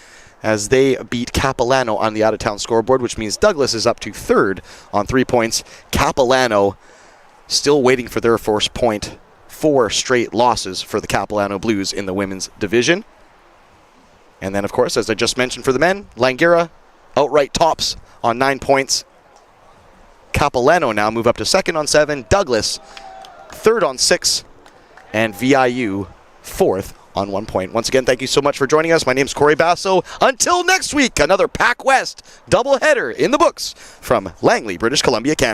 as they beat Capilano on the out-of-town scoreboard, which means Douglas is up to third on 3 points. Capilano still waiting for their first point. 4 straight losses for the Capilano Blues in the women's division. And then, of course, as I just mentioned for the men, Langara outright tops on 9 points. Capilano now move up to second on 7. Douglas third on 6. And VIU fourth on 1 point. Once again, thank you so much for joining us. My name's Corey Basso. Until next week, another PACWEST doubleheader in the books from Langley, British Columbia, Canada.